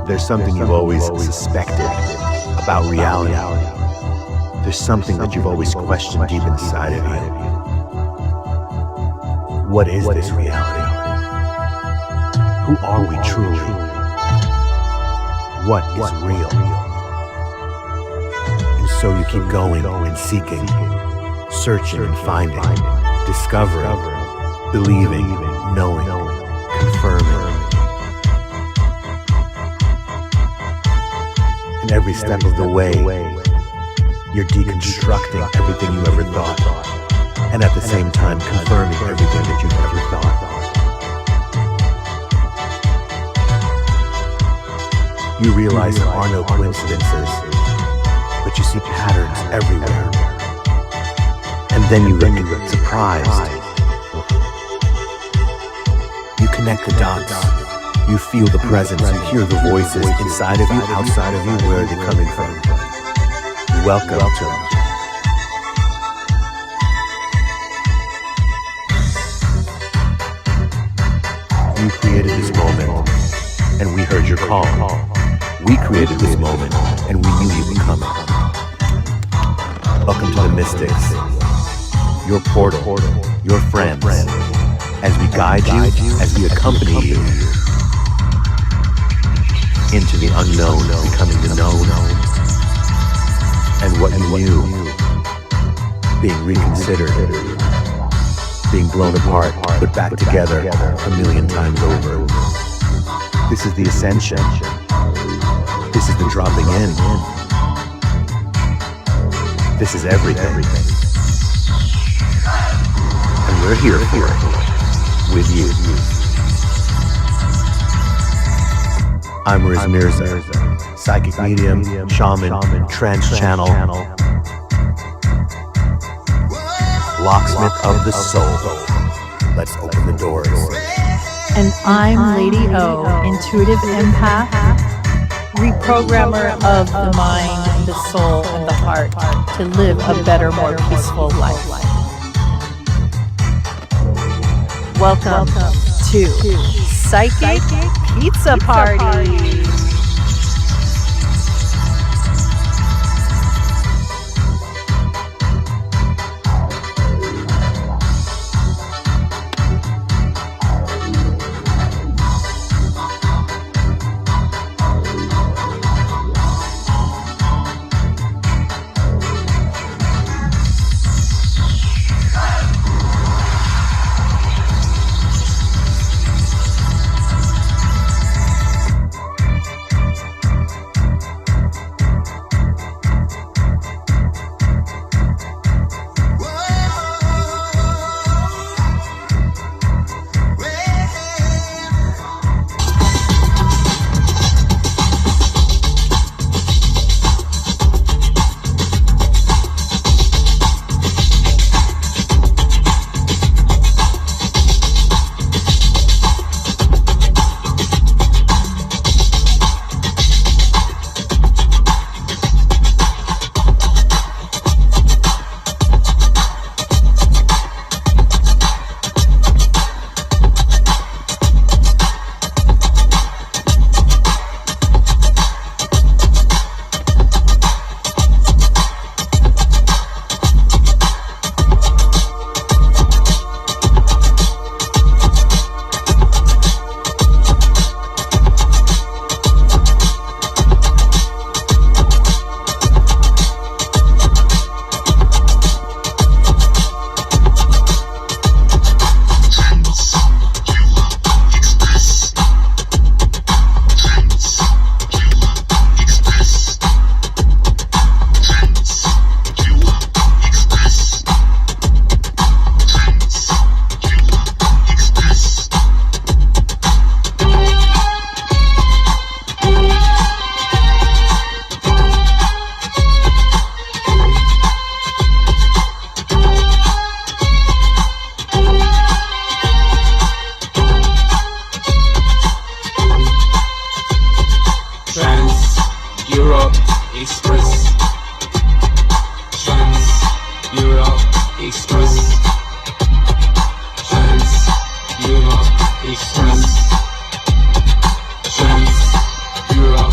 There's something you've always suspected about reality. There's something that you've always questioned deep inside of you. What is this reality? Who are we truly? What is real? And so you keep going and seeking, searching and finding, discovering, believing, knowing, confirming. And every step of the way, you're deconstructing everything you ever thought, and at the same time confirming everything that you've ever thought. You realize there are no coincidences, but you see patterns everywhere. And then you get surprised. You connect the dots. You feel the presence. You hear the voices inside of you, outside of you. Where are they coming from? Welcome. You created this moment, and we heard your call. We created this moment, and we knew you were coming. Welcome to the Mystics, your portal, your friends, as we guide you, as we accompany you into the unknown, becoming the known, and what you knew being reconsidered, being blown apart, put back together 1,000,000 times over. This is the ascension. This is the dropping in. This is everything. And we're here for it, with you. I'm Riz Mirza, psychic medium, shaman, trance channel, locksmith of the soul. Let's open the doors. And I'm Lady O, intuitive empath, reprogrammer of the mind, the soul, and the heart to live a better, more peaceful life. Welcome to Psychic Pizza Party. Express. Trance Europe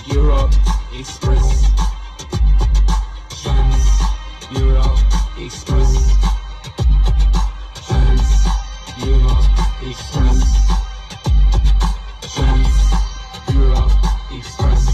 Europe Express. Trance Europe Express. Trance Europe Express. Trance Europe Express.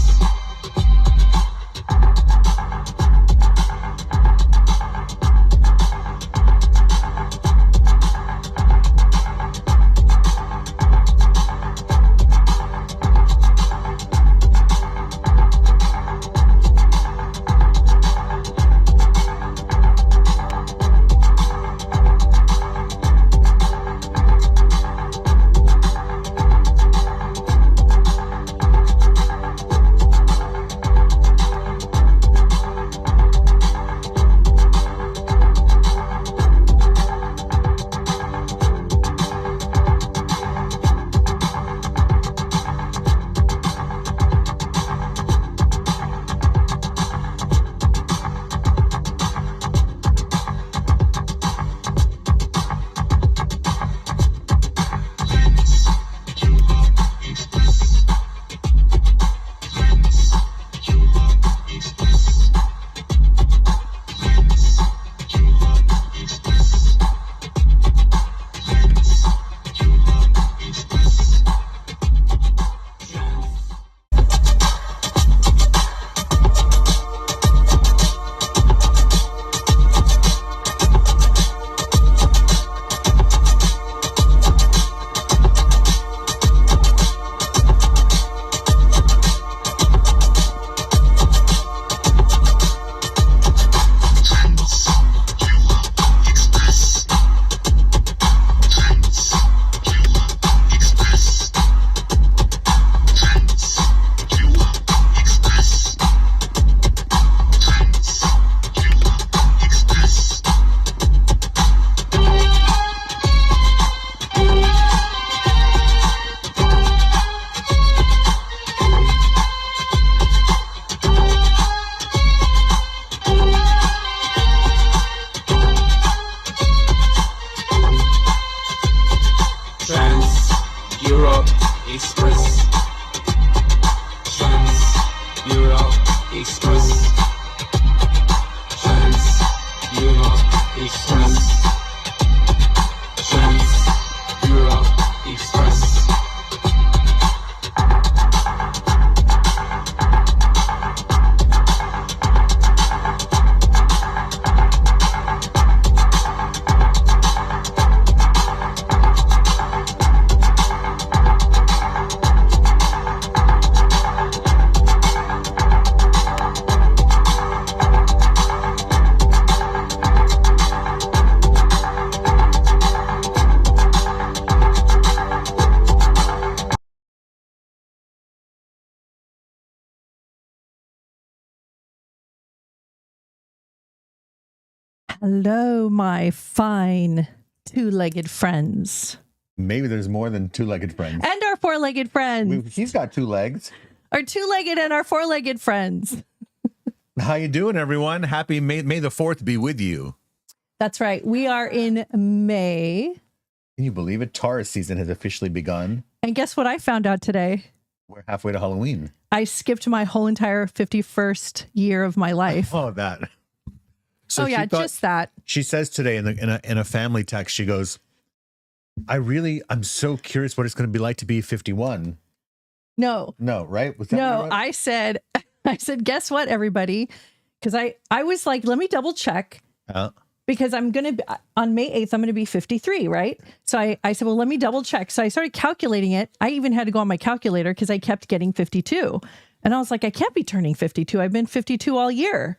Europe Express. Trance Europe Express. Trance Europe Express. Trance Europe Express. Hello, my fine two-legged friends. Maybe there's more than two-legged friends. And our four-legged friends. He's got two legs. Our two-legged and our four-legged friends. How you doing, everyone? Happy May the 4th be with you. That's right. We are in May. Can you believe it? Taurus season has officially begun. And guess what I found out today? We're halfway to Halloween. I skipped my whole entire 51st year of my life. Oh, that. So yeah, just that. She says today in a family text, she goes, I'm so curious what it's going to be like to be 51. No, right? Was that no, right? I said, guess what, everybody? Because I was like, let me double check. Because I'm going to be, on May 8th, I'm going to be 53, right? So I said, well, let me double check. So I started calculating it. I even had to go on my calculator because I kept getting 52. And I was like, I can't be turning 52. I've been 52 all year.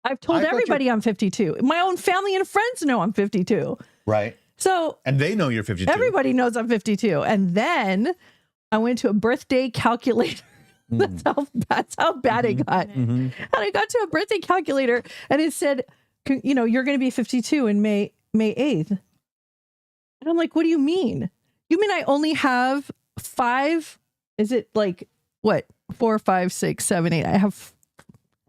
I've told everybody I'm 52. My own family and friends know I'm 52. Right. So, and they know you're 52. Everybody knows I'm 52. And then I went to a birthday calculator. That's how bad it got. And I got to a birthday calculator and it said, you know, you're going to be 52 in May 8th. And I'm like, what do you mean? You mean I only have 5? Is it like what? 4, 5, 6, 7, 8? I have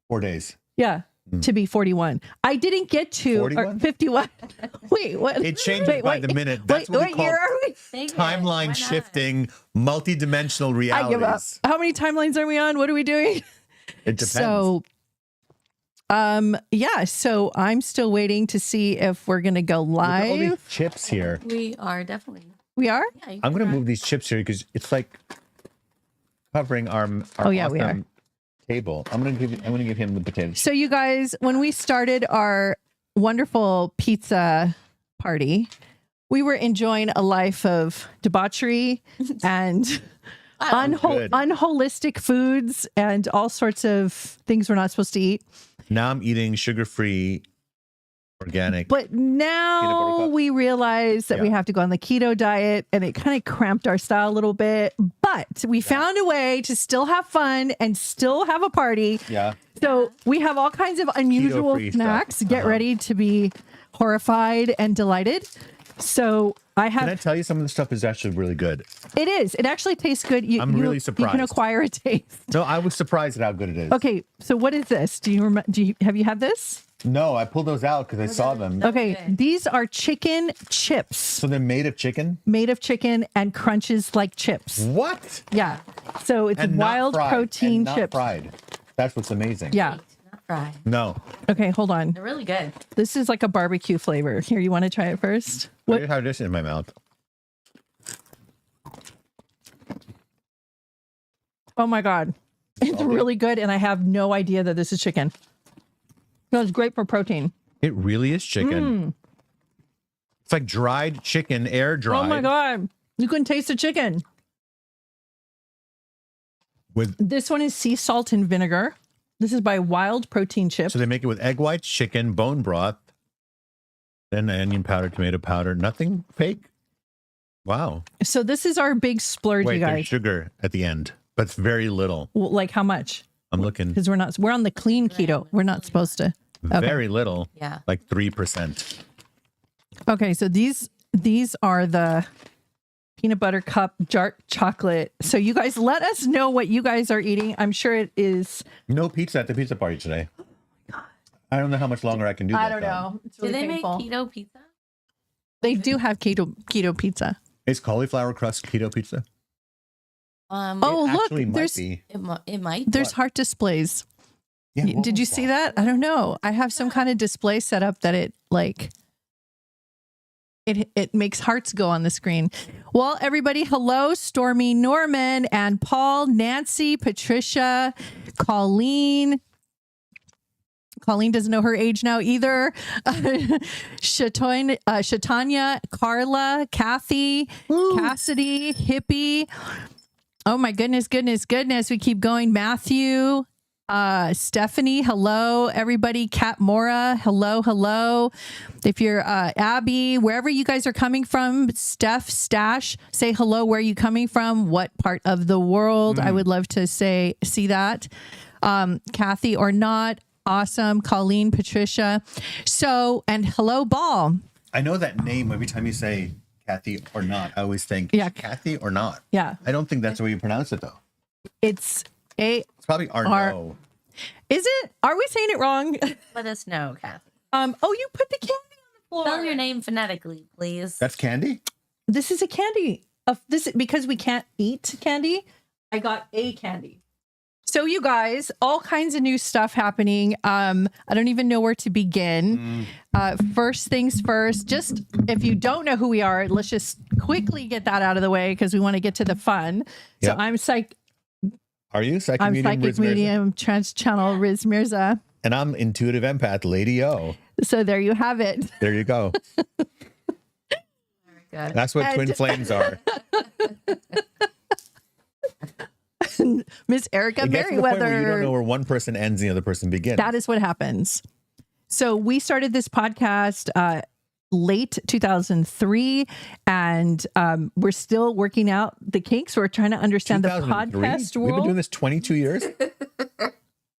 4 days. Yeah. to be 41. I didn't get to 41? 51. Wait, what? It changes by the minute. That's what we call year are we? timeline shifting, multidimensional I give up. realities. How many timelines are we on? What are we doing? It depends. So, yeah. So I'm still waiting to see if we're gonna go Look at all these live. chips here. We are definitely. We are. Yeah, I'm going to move these chips here because it's like covering our Oh, yeah, we awesome table. I'm going to give him the potatoes. So you guys, when we started our wonderful pizza party, we were enjoying a life of debauchery and Good. unholistic foods and all sorts of things we're not supposed to eat. Now I'm eating sugar-free, organic. But Peanut now butter cup. we realize that we Yeah. have to go on the keto diet, and it kind of cramped our style a little bit. But we found a way to still have fun and still have a party. Yeah. So we have all kinds of unusual Keto-free snacks. stuff. Get ready to be horrified and delighted. So I Can I have. tell you some of the stuff is actually really good? It is. It actually tastes good. I'm really You surprised. can acquire a taste. No, I was surprised at how good it is. Okay. So what is this? Do you remember? Have you had this? No, I pulled those out because I saw them. Okay. Okay. These are chicken chips. So they're made of chicken? Made of chicken and crunches like chips. What? Yeah. So it's And not wild fried, protein and not chips. fried. That's what's amazing. Yeah. Not fried. No. Okay, hold on. They're really good. This is like a barbecue flavor. Here, you want to try it first? I What? just have this in my mouth. Oh my God. It's really good. And I have no idea that this is chicken. No, it's great for protein. It really is chicken. It's like dried chicken, air dried. Oh my God. You can taste the chicken. With This one is sea salt and vinegar. This is by Wild Protein Chips. so they make it with egg whites, chicken, bone broth, then onion powder, tomato powder. Nothing fake. Wow. So this is our big splurge, Wait, you there's guys. sugar at the end, but it's very little. Well, like how much? I'm looking Because we're on the clean keto. We're not supposed to. Okay. very little, Yeah. like 3%. Okay, so these are the peanut butter cup dark chocolate. So you guys let us know what you guys are eating. I'm sure it is. No pizza at the pizza party today. I don't know how much longer I can do that. I don't though. know. It's Do really they painful. make keto pizza? They do have keto pizza. Is cauliflower crust keto pizza? Oh, look, Actually might there's be. It might. there's heart displays. Yeah, what Did you was see that? I don't know. I have some kind of display set up that it like it makes hearts go on the screen. Well, everybody, hello, Stormy, Norman, and Paul, Nancy, Patricia, Colleen. Colleen doesn't know her age now either. Shatanya, Carla, Kathy, Cassidy, Hippie. Oh my goodness. We keep going. Matthew, Stephanie, hello. Everybody, Kat Mora, hello. If you're Abby, wherever you guys are coming from, Steph, Stash, say hello. Where are you coming from? What part of the world? I would love to see that. Kathy or not. Awesome. Colleen, Patricia. So, and hello, Ball. I know that name every time you say Kathy or not. I always think, Yeah. Kathy or not. Yeah. I don't think that's the way you pronounce it, though. It's It's probably Arnaud. is it? Are we saying it wrong? Let us know, Kathy. Oh, you put the candy on the floor. Spell your name phonetically, please. That's candy? This is a candy. This because we can't eat candy. I got a candy. So you guys, all kinds of new stuff happening. I don't even know where to begin. First things first, just if you don't know who we are, let's just quickly get that out of the way because we want to get to the fun. Yep. So I'm Are you psychic I'm medium? psychic Riz Mirza? medium, trance channel Riz Mirza. And I'm intuitive empath, Lady O. So there you have it. There you go. Good. That's what And- twin flames are. Miss Erica It gets to the point where you don't Merriweather. know where one person ends and the other person begins. That is what happens. So we started this podcast late 2003, and we're still working out the kinks. We're trying to understand the 2003? podcast We've been doing world. this 22 years?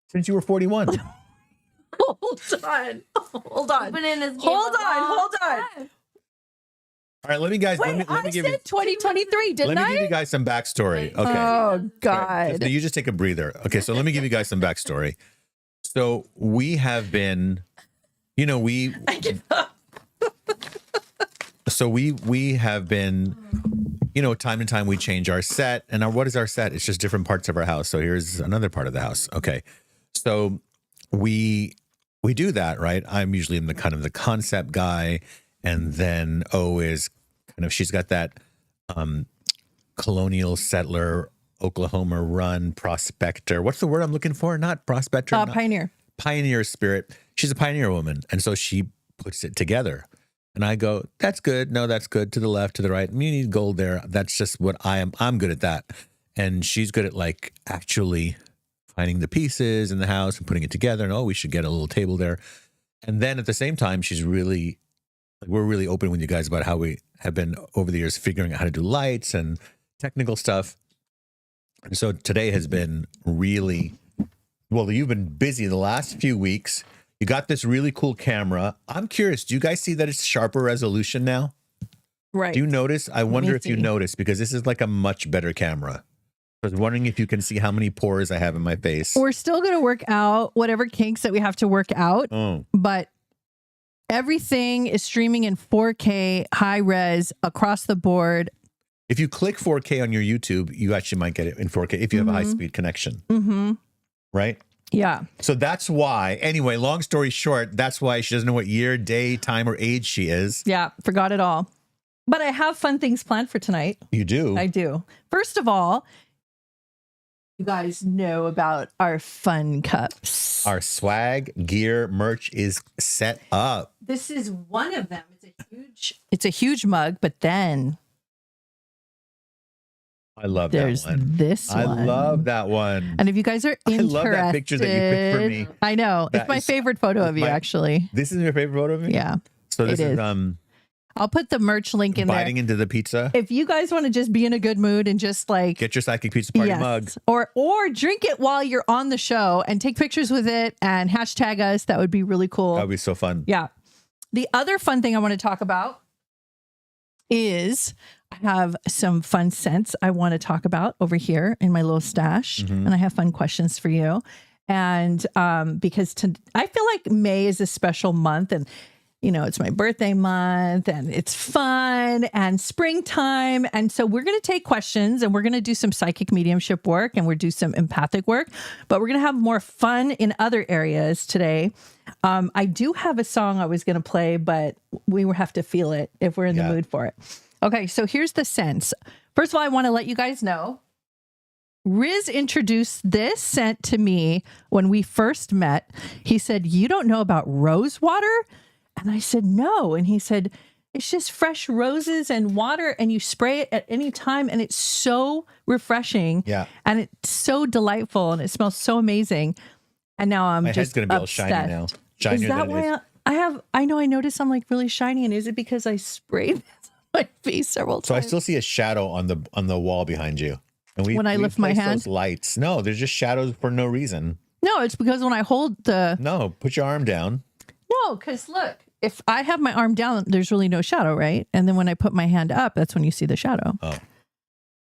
Since you were 41. Hold on. Opening his game Hold a long on. time. All right, let me guys, Wait, let I me give you said 2023, didn't let me I? give you guys some backstory. Okay. Oh, All right, God. you just take a breather. Okay, so let me give you guys some backstory. So we have been, you know, I give up. so we have been, you know, time to time we change our set, and what is our set? It's just different parts of our house. So here's another part of the house. Okay. So we do that, right? I'm usually the kind of the concept guy, and then O is kind of, she's got that colonial settler, Oklahoma run prospector. What's the word I'm looking for? Not prospector. not- Pioneer. Pioneer spirit. She's a pioneer woman. And so she puts it together. And I go, that's good. No, that's good. To the left, to the right. You need gold there. That's just what I am. I'm good at that. And she's good at like actually finding the pieces in the house and putting it together. And we should get a little table there. And then at the same time, we're really open with you guys about how we have been over the years figuring out how to do lights and technical stuff. And so today has been really, well, you've been busy the last few weeks. You got this really cool camera. I'm curious, do you guys see that it's sharper resolution now? Right. Do you notice? I wonder if you see. notice, because this is like a much better camera. I was wondering if you can see how many pores I have in my face. We're still going to work out whatever kinks that we have to work out, Oh, but everything is streaming in 4K, high res, across the board. if you click 4K on your YouTube, you actually might get it in 4K if you have a Mhm. high-speed connection, Mm-hmm. right? Yeah. So that's why, anyway, long story short, that's why she doesn't know what year, day, time, or age she is. Yeah. Forgot it all. But I have fun things planned for tonight. You do. I do. First of all, you guys know about our fun cups. Our swag, gear, merch is set up. This is one of them. It's a huge mug, but then I love there's that one. this I one. love that one. And if you guys are I interested, love that picture that you picked for me. I know. That It's my is- favorite photo of you, my- actually. This is your favorite photo of me? Yeah. So this it is is. I'll put the merch link in biting there. into the pizza. If you guys want to just be in a good mood and just like Get your Psychic Pizza Party yes, mug. or drink it while you're on the show and take pictures with it and hashtag us, that would be really cool. That would be so fun. Yeah. The other fun thing I want to talk about is I have some fun scents I want to talk about over here in my little stash. Mhm. And I have fun questions for you. And because I feel like May is a special month, and you know, it's my birthday month and it's fun and springtime. And so we're going to take questions and we're going to do some psychic mediumship work and we'll do some empathic work, but we're going to have more fun in other areas today. I do have a song I was going to play, but we will have to feel it if we're in the mood for it. Okay. So here's the sense. First of all, I want to let you guys know Riz introduced this scent to me when we first met. He said, "You don't know about rose water?" And I said, "No." And he said, "It's just fresh roses and water, and you spray it at any time, and it's so refreshing. Yeah. And it's so delightful, and it smells so amazing." And now I'm My just head's going to be all shiny obsessed. now. Is Shinier that than it is. why I noticed I'm like really shiny, and is it because I sprayed my face several So I times? still see a shadow on the wall behind you. And When I lift my placed hand? those lights. No, there's just shadows for no reason. No, it's because when I hold the No, put your arm down. no, because look, if I have my arm down, there's really no shadow, right? And then when I put my hand up, that's when you see the shadow. Oh.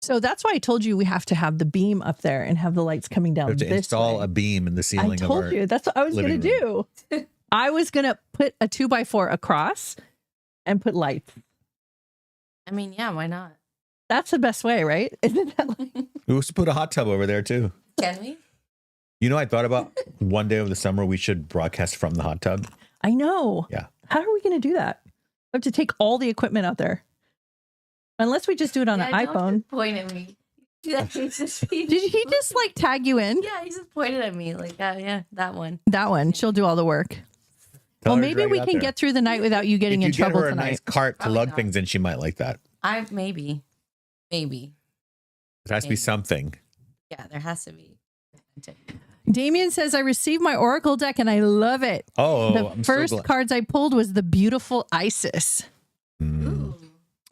So that's why I told you we have to have the beam up there and have the lights coming down You have to this install way. a beam in the I ceiling of told our you that's what I was going to living do. I was going to put a 2x4 across and put lights. I mean, yeah, why not? That's the best way, right? Isn't that like? We used to put a hot tub over there too. Can we? You know, I thought about one day of the summer we should broadcast from the hot tub. I know. Yeah. How are we going to do that? We have to take all the equipment out there. Unless we just do it on an Yeah, don't iPhone. just point at me. Yeah, he's just, Did he just like tag you in? Yeah, he just pointed at me like that. Yeah, that one. That one. She'll do all the work. Tell Well, her to maybe drag it we out can there. get through the night without you getting If in you get trouble her a tonight. nice cart to Probably lug not. things in, she might like that. Maybe. It has to be something. Yeah, there has to be. Damien says, "I received my Oracle deck and I love it. Oh, The I'm first so glad. cards I pulled was the beautiful Isis." Ooh,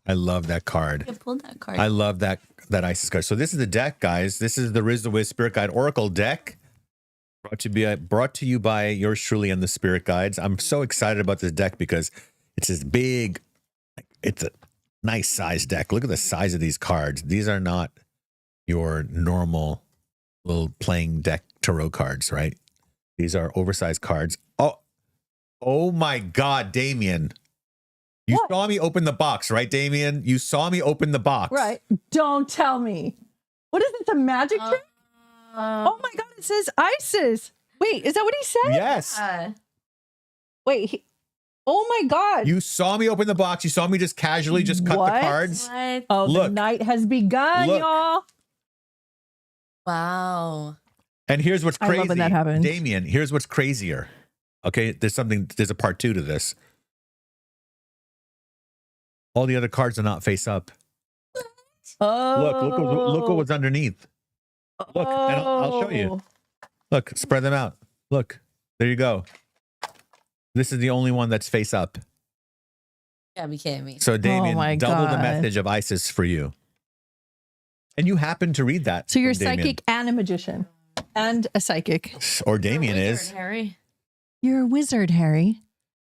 I love that card. I pulled that card. I love that Isis card. So this is the deck, guys. This is the Riz the Wiz Spirit Guide Oracle deck. Brought to you by yours truly and the Spirit Guides. I'm so excited about this deck because it's this big, it's a nice size deck. Look at the size of these cards. These are not your normal little playing deck tarot cards, right? These are oversized cards. Oh my God, Damien. You What? saw me open the box, right, Damien? You saw me open the box. Right. Don't tell me. What is this, a magic trick? Oh my God, it says ISIS. Wait, is that what he said? Yes. Wait, oh my God. You saw me open the box. You saw me just casually just cut What? the cards. What? Oh, the Look. night has begun, Look. y'all. Wow. And here's what's I crazy. love when that happens. Damien, here's what's crazier. Okay, there's a part 2 to this. All the other cards are not face up. Oh. Look what was underneath. Look, and I'll show you. Look, spread them out. Look, there you go. This is the only one that's face up. You gotta be kidding me. So Damien, my double the God. message of ISIS for you. And you happen to read that. So you're a from Damien. psychic and a magician and a psychic. Or Damien Wizard, is. Harry. You're a wizard, Harry.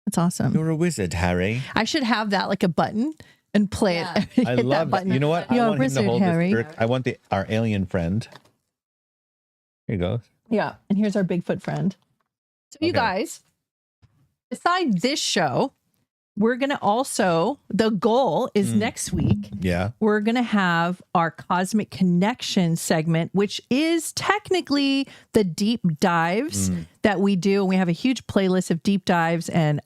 That's awesome. You're a wizard, Harry. I should have that like a button and play Yeah. it. I Hit love that. button. You know what? You're I a want him to wizard, hold Harry. this. I want our alien friend. Here you go. Yeah. And here's our Bigfoot friend. So you Okay. guys, beside this show, we're going to also, the goal is next week, Yeah. we're going to have our Cosmic Connection segment, which is technically the deep dives that we do. And we have a huge playlist of deep dives, and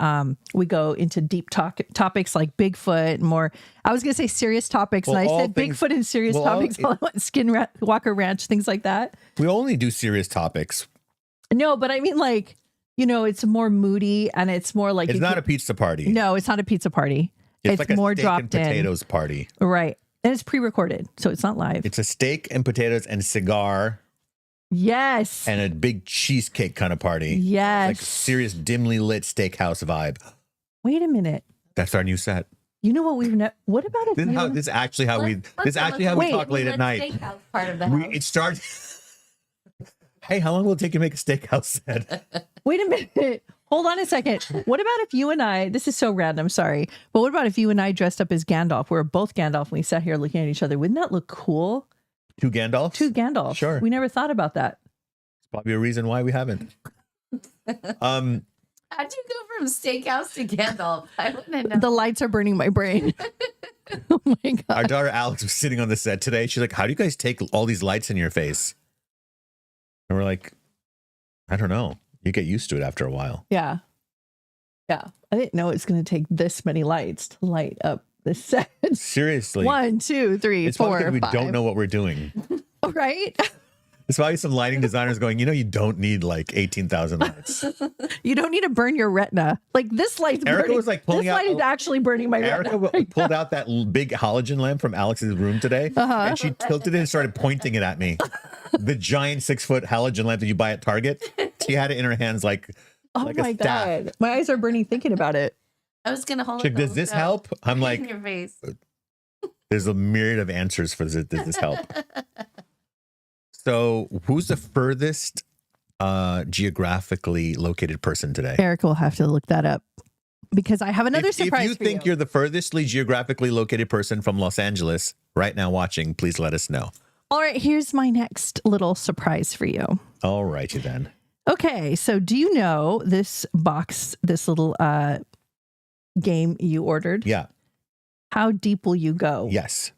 we go into deep topics like Bigfoot and more. I was going to say serious topics, Well, and I all said things- Bigfoot and serious well, topics. All I want Skinwalker Ranch, things like that. We only do serious topics. No, but I mean, like, you know, it's more moody and it's more like It's you not could- a pizza party. No, it's not a pizza party. It's like a more steak dropped and potatoes party. in. Right. And it's pre-recorded, so it's not live. It's a steak and potatoes and cigar Yes. and a big cheesecake kind of party. Yes. Like a serious dimly lit steakhouse vibe. Wait a minute. That's our new set. You know what we've what about if This is you how this is actually how we Wait. talk late at night. Steakhouse part of the We house. it starts. Hey, how long will it take you to make a steakhouse set? Wait a minute. Hold on a second. What about if you and I, this is so random, sorry, but what about if you and I dressed up as Gandalf? We're both Gandalf and we sat here looking at each other. Wouldn't that look cool? Two Gandalfs? Two Gandalfs. Sure. We never thought about that. Probably a reason why we haven't. How'd you go from steakhouse to Gandalf? I wouldn't know. The lights are burning my brain. Oh my God. Our daughter Alex was sitting on the set today. She's like, how do you guys take all these lights in your face? And we're like, I don't know. You get used to it after a while. Yeah. Yeah. I didn't know it's going to take this many lights to light up the set. Seriously. 1, 2, 3, It's probably 4, because we 5. don't know what we're doing. Right? It's probably some lighting designers going, you don't need like 18,000 lights. You don't need to burn your retina. Like this light's Erica burning. was, like, pulling this out- light is actually burning my Erica retina. pulled out that big halogen lamp from Alex's room today, and she tilted it and started pointing it at me. The giant 6-foot halogen lamp that you buy at Target. She had it in her hands like Oh a my staff. God. My eyes are burning thinking about it. I was gonna hold Chick, it. does this help? I'm in like, your face. there's a myriad of answers for this. Does this help? So, who's the furthest geographically located person today? Eric will have to look that up because I have another If surprise you for think you're the furthestly geographically located person from Los Angeles right now watching, please let us know. All right, here's my next little surprise for you. All righty then. Okay, so do you know this box, this little game you ordered? Yeah. How deep will you go? Yes.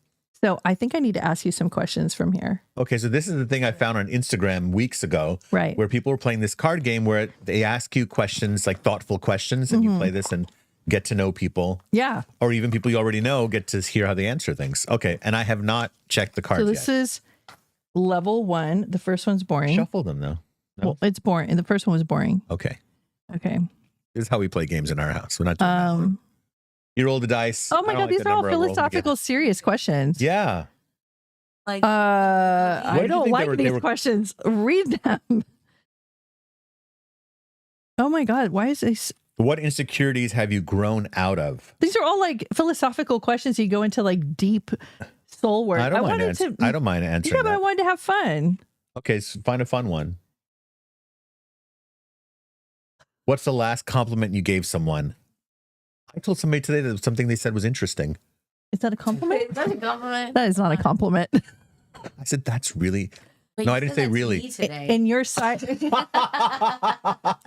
So I think I need to ask you some questions from here. Okay, so this is the thing I found on Instagram weeks ago, Right. where people were playing this card game where they ask you questions, like thoughtful questions, and you play this and get to know people, Yeah. or even people you already know get to hear how they answer things. Okay, and I have not checked the cards So this yet. is level 1. The first one's boring. Shuffle them though. No? Well, it's boring. And the first one was boring. Okay, Okay. this is how we play games in our house. We're not doing that one. Um. You roll the dice. Oh I my don't God, like these the are all number, I'll roll them again. philosophical, serious questions. Yeah. Like I did you don't think like they these were- questions. Read them. Oh my God, why is this? What insecurities have you grown out of? These are all like philosophical questions. You go into like deep soul work. I don't mind. wanted I don't mind answering Yeah, but I that. wanted to have fun. Okay, so find a fun one. What's the last compliment you gave someone? I told somebody today that something they said was interesting. Is that a compliment? is that a compliment? That is not a compliment. I said, that's really, But No, you I didn't said say that to really. me today. In your side, I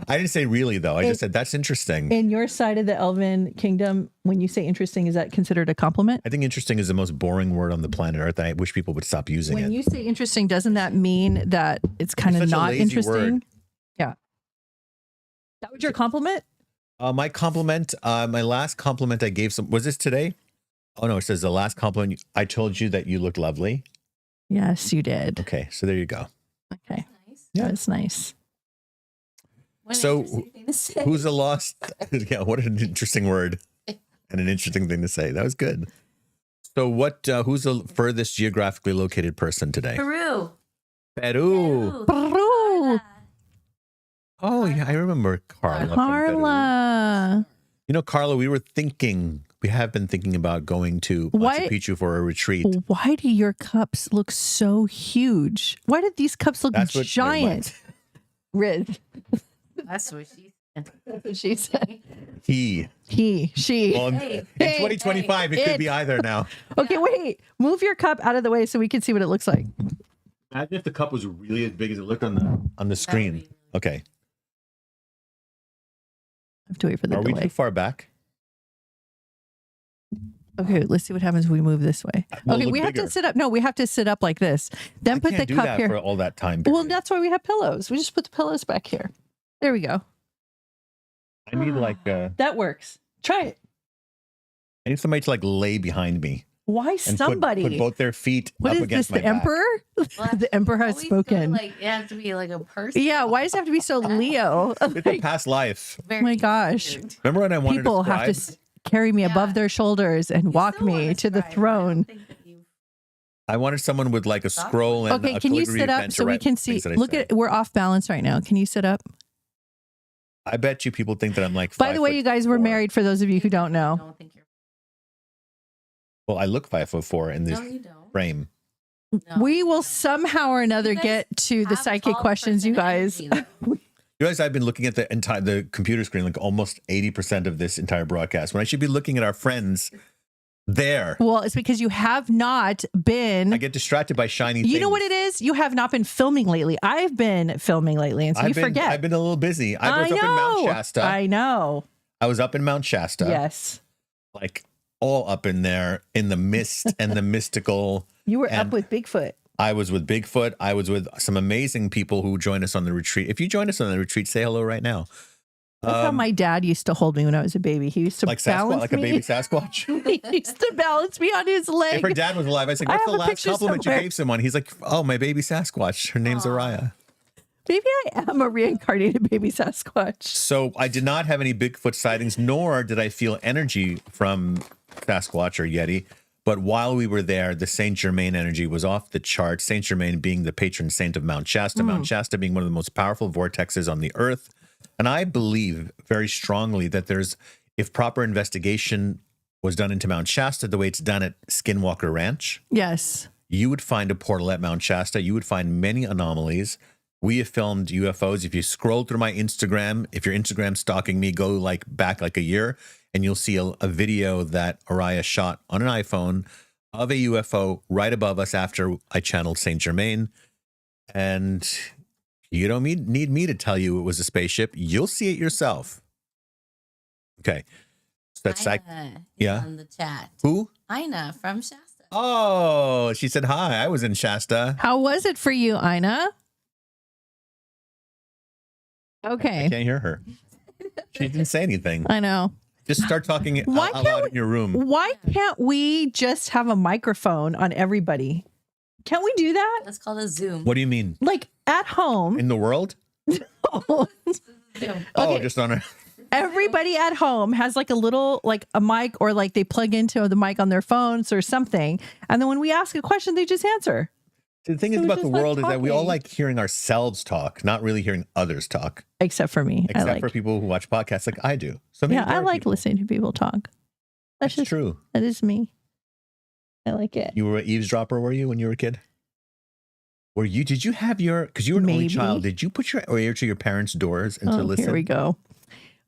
didn't say really though. I just said that's interesting. in your side of the Elven kingdom, when you say interesting, is that considered a compliment? I think interesting is the most boring word on the planet Earth. I wish people would stop using When it. you say interesting, doesn't that mean that it's kind It's of such a not lazy interesting? word. Yeah. That was your compliment? My compliment, my last compliment I gave was this today? Oh no, it says the last compliment. I told you that you look lovely. Yes, you did. Okay, so there you go. Okay. Nice. Yeah. That's nice. What an So, interesting thing to say. Who's a lost? Yeah, what an interesting word and an interesting thing to say. That was good. So what? Who's the furthest geographically located person today? Peru? Peru. Peru. Oh yeah, I remember Carla. from Peru. Carla. You know, Carla, we have been thinking about going to Why- Machu Picchu for a retreat. Why do your cups look so huge? Why did these cups look That's what giant? Riz. That's what she said. That's what she said. He. She. Well, Hey, in hey, 2025, it could be either now. Okay, wait. Move your cup out of the way so we can see what it looks like. Imagine if the cup was really as big as it looked on the screen. Okay. I have to wait for the Are we delay. too far back? Okay, let's see what happens if we move this way. We'll Okay, look we have bigger. to sit up. No, we have to sit up like this. Then I put can't the do cup that here. for all that time. Well, period. that's why we have pillows. We just put the pillows back here. There we go. I need That works. Try it. I need somebody to lay behind me Why and somebody? put both their feet What up is against this? my The back. emperor? The emperor has Always spoken. It has to be like a person. Yeah. Why does it have to be so Leo? It's a past life. Oh my gosh. weird. Remember when I wanted People to have to carry me above their shoulders and walk Still want me to the scribe. I don't throne. think that you- I wanted someone with a scroll and Okay, a can you calligraphy sit pen up to so we write can see? things that I Look said. at, we're off balance right now. Can you sit up? I bet you people think that I'm By the way, you guys were 5'4". married for those of you who don't I know. don't think you're. Well, I look 5'4" in this No, you don't. frame. No. We will somehow or another You guys get to the Have psychic tall questions, you person guys. energy, though. You guys, I've been looking at the computer screen almost 80% of this entire broadcast when I should be looking at our friends there. Well, it's because you have not been. I get distracted by shiny things. You know what it is? You have not been filming lately. I've been filming lately, and so you forget. I've been a little busy. I was I up in Mount know. Shasta. I know. I was up in Mount Shasta. Yes. All up in there in the mist and the mystical. You were And up with Bigfoot. I was with Bigfoot. I was with some amazing people who joined us on the retreat. If you join us on the retreat, say hello right now. That's how my dad used to hold me when I was a baby. He used to Like balance Sasquatch, like a me. baby Sasquatch. He used to balance me on his leg. If her dad was alive, I said, I "What's have the a last picture compliment somewhere. you gave someone?" He's like, "Oh, my baby Sasquatch. Her name's Araya." Maybe I am a reincarnated baby Sasquatch. So I did not have any Bigfoot sightings, nor did I feel energy from Sasquatch or Yeti. But while we were there, the Saint Germain energy was off the charts. Saint Germain being the patron saint of Mount Shasta, Mount Shasta being one of the most powerful vortexes on the earth. And I believe very strongly that if proper investigation was done into Mount Shasta the way it's done at Skinwalker Ranch, Yes. you would find a portal at Mount Shasta. You would find many anomalies. We have filmed UFOs. If you scroll through my Instagram, if your Instagram stalking me, go back a year, and you'll see a video that Araya shot on an iPhone of a UFO right above us after I channeled Saint Germain. And you don't need me to tell you it was a spaceship. You'll see it yourself. Okay. So that's Ina is yeah. on the chat. Who? Ina from Shasta. Oh, she said hi. I was in Shasta. How was it for you, Ina? I Okay. can't hear her. She didn't say anything. I know. Just start talking Why out can't loud in your room. Why can't we just have a microphone on everybody? Can't we do that? That's called a Zoom. What do you mean? Like at home. In the world? Zoom. Oh, Okay. just on a... Everybody at home has a little a mic, or they plug into the mic on their phones or something. And then when we ask a question, they just answer. The thing is So about the just like world is that we all talking. like hearing ourselves talk, not really hearing others talk, Except for me. except for people who watch podcasts like I do. So maybe Yeah, there I are like people. listening to people talk. That's just true. That is me. I like it. You were an eavesdropper, were you, when you were a kid? Did you have because you were an only Maybe. child, did you put your ear to your parents' doors and to listen? Here we go.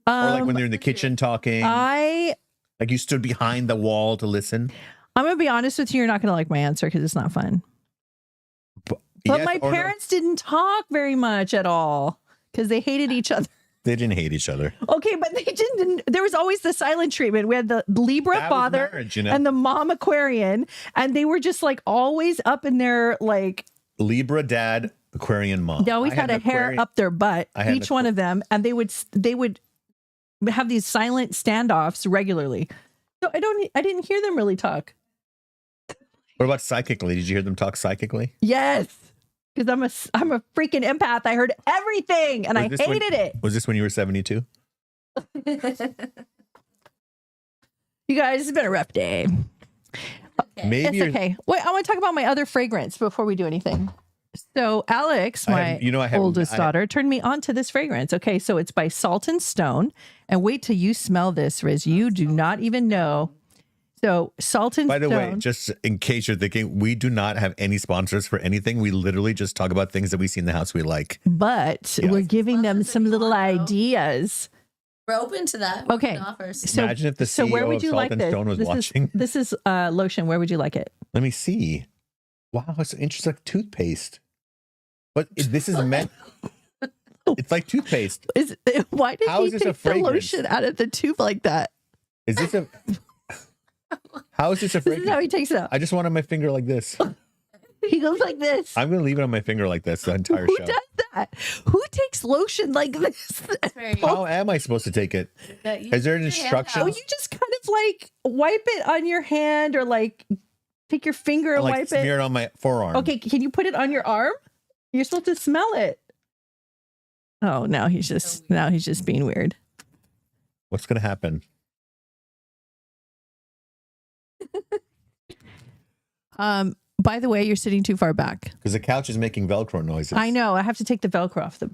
Or when they're in the kitchen talking, I'm like you stood behind the wall to listen? going to be honest with you. You're not going to like my answer because it's not fun. But Yes my or no? parents didn't talk very much at all because they hated each other. They didn't hate each other. Okay, but they didn't. There was always the silent treatment. We had the Libra That was father marriage, you know? and the mom Aquarian, and they were just like always up in their like. Libra dad, Aquarian mom. They always I had a an hair Aquarian- up their butt, I had each an one of them, and they would have these silent standoffs regularly. So I didn't hear them really talk. What about psychically? Did you hear them talk psychically? Yes, because I'm a freaking empath. I heard everything, and I Was this when- hated it. Was this when you were 72? You guys, it's been a rough day. Maybe It's you're- okay. Wait, I want to talk about my other fragrance before we do anything. So Alex, I my have- you know, I have- oldest I- daughter, turned me on to this fragrance. Okay, so it's by Salt and Stone. And wait till you smell this, Riz. You do not even know. So Salt and By the Stone. way, just in case you're thinking, we do not have any sponsors for anything. We literally just talk about things that we see in the house we like. But Yeah. we're giving them Sponsors some that you little want, though. ideas. We're open to that. We're Okay. open to offers. So, Imagine if the so where CEO would of you Salt like and this? Stone was watching. This is lotion. Where would you like it? Let me see. Wow, it's interesting. Like toothpaste. But this is meant. It's like toothpaste. Why did How he is this a take the fragrance? lotion out of the tube like that? Is this a? How is this a This is how fragrance? he takes it out. I just want it on my finger like this. He goes like this. I'm gonna leave it on my finger like this the entire Who show. does that? Who takes lotion like this? It's very How am I supposed to take it? that you Is there an put your hand instruction? Oh, out. you just kind of like wipe it on your hand or like take your finger and Like wipe smear it. it on my forearm. Okay, can you put it on your arm? You're supposed to smell it. Oh, now he's just being weird. What's gonna happen? By the way, you're sitting too far back. Because the couch is making Velcro noises. I know. I have to take the Velcro off the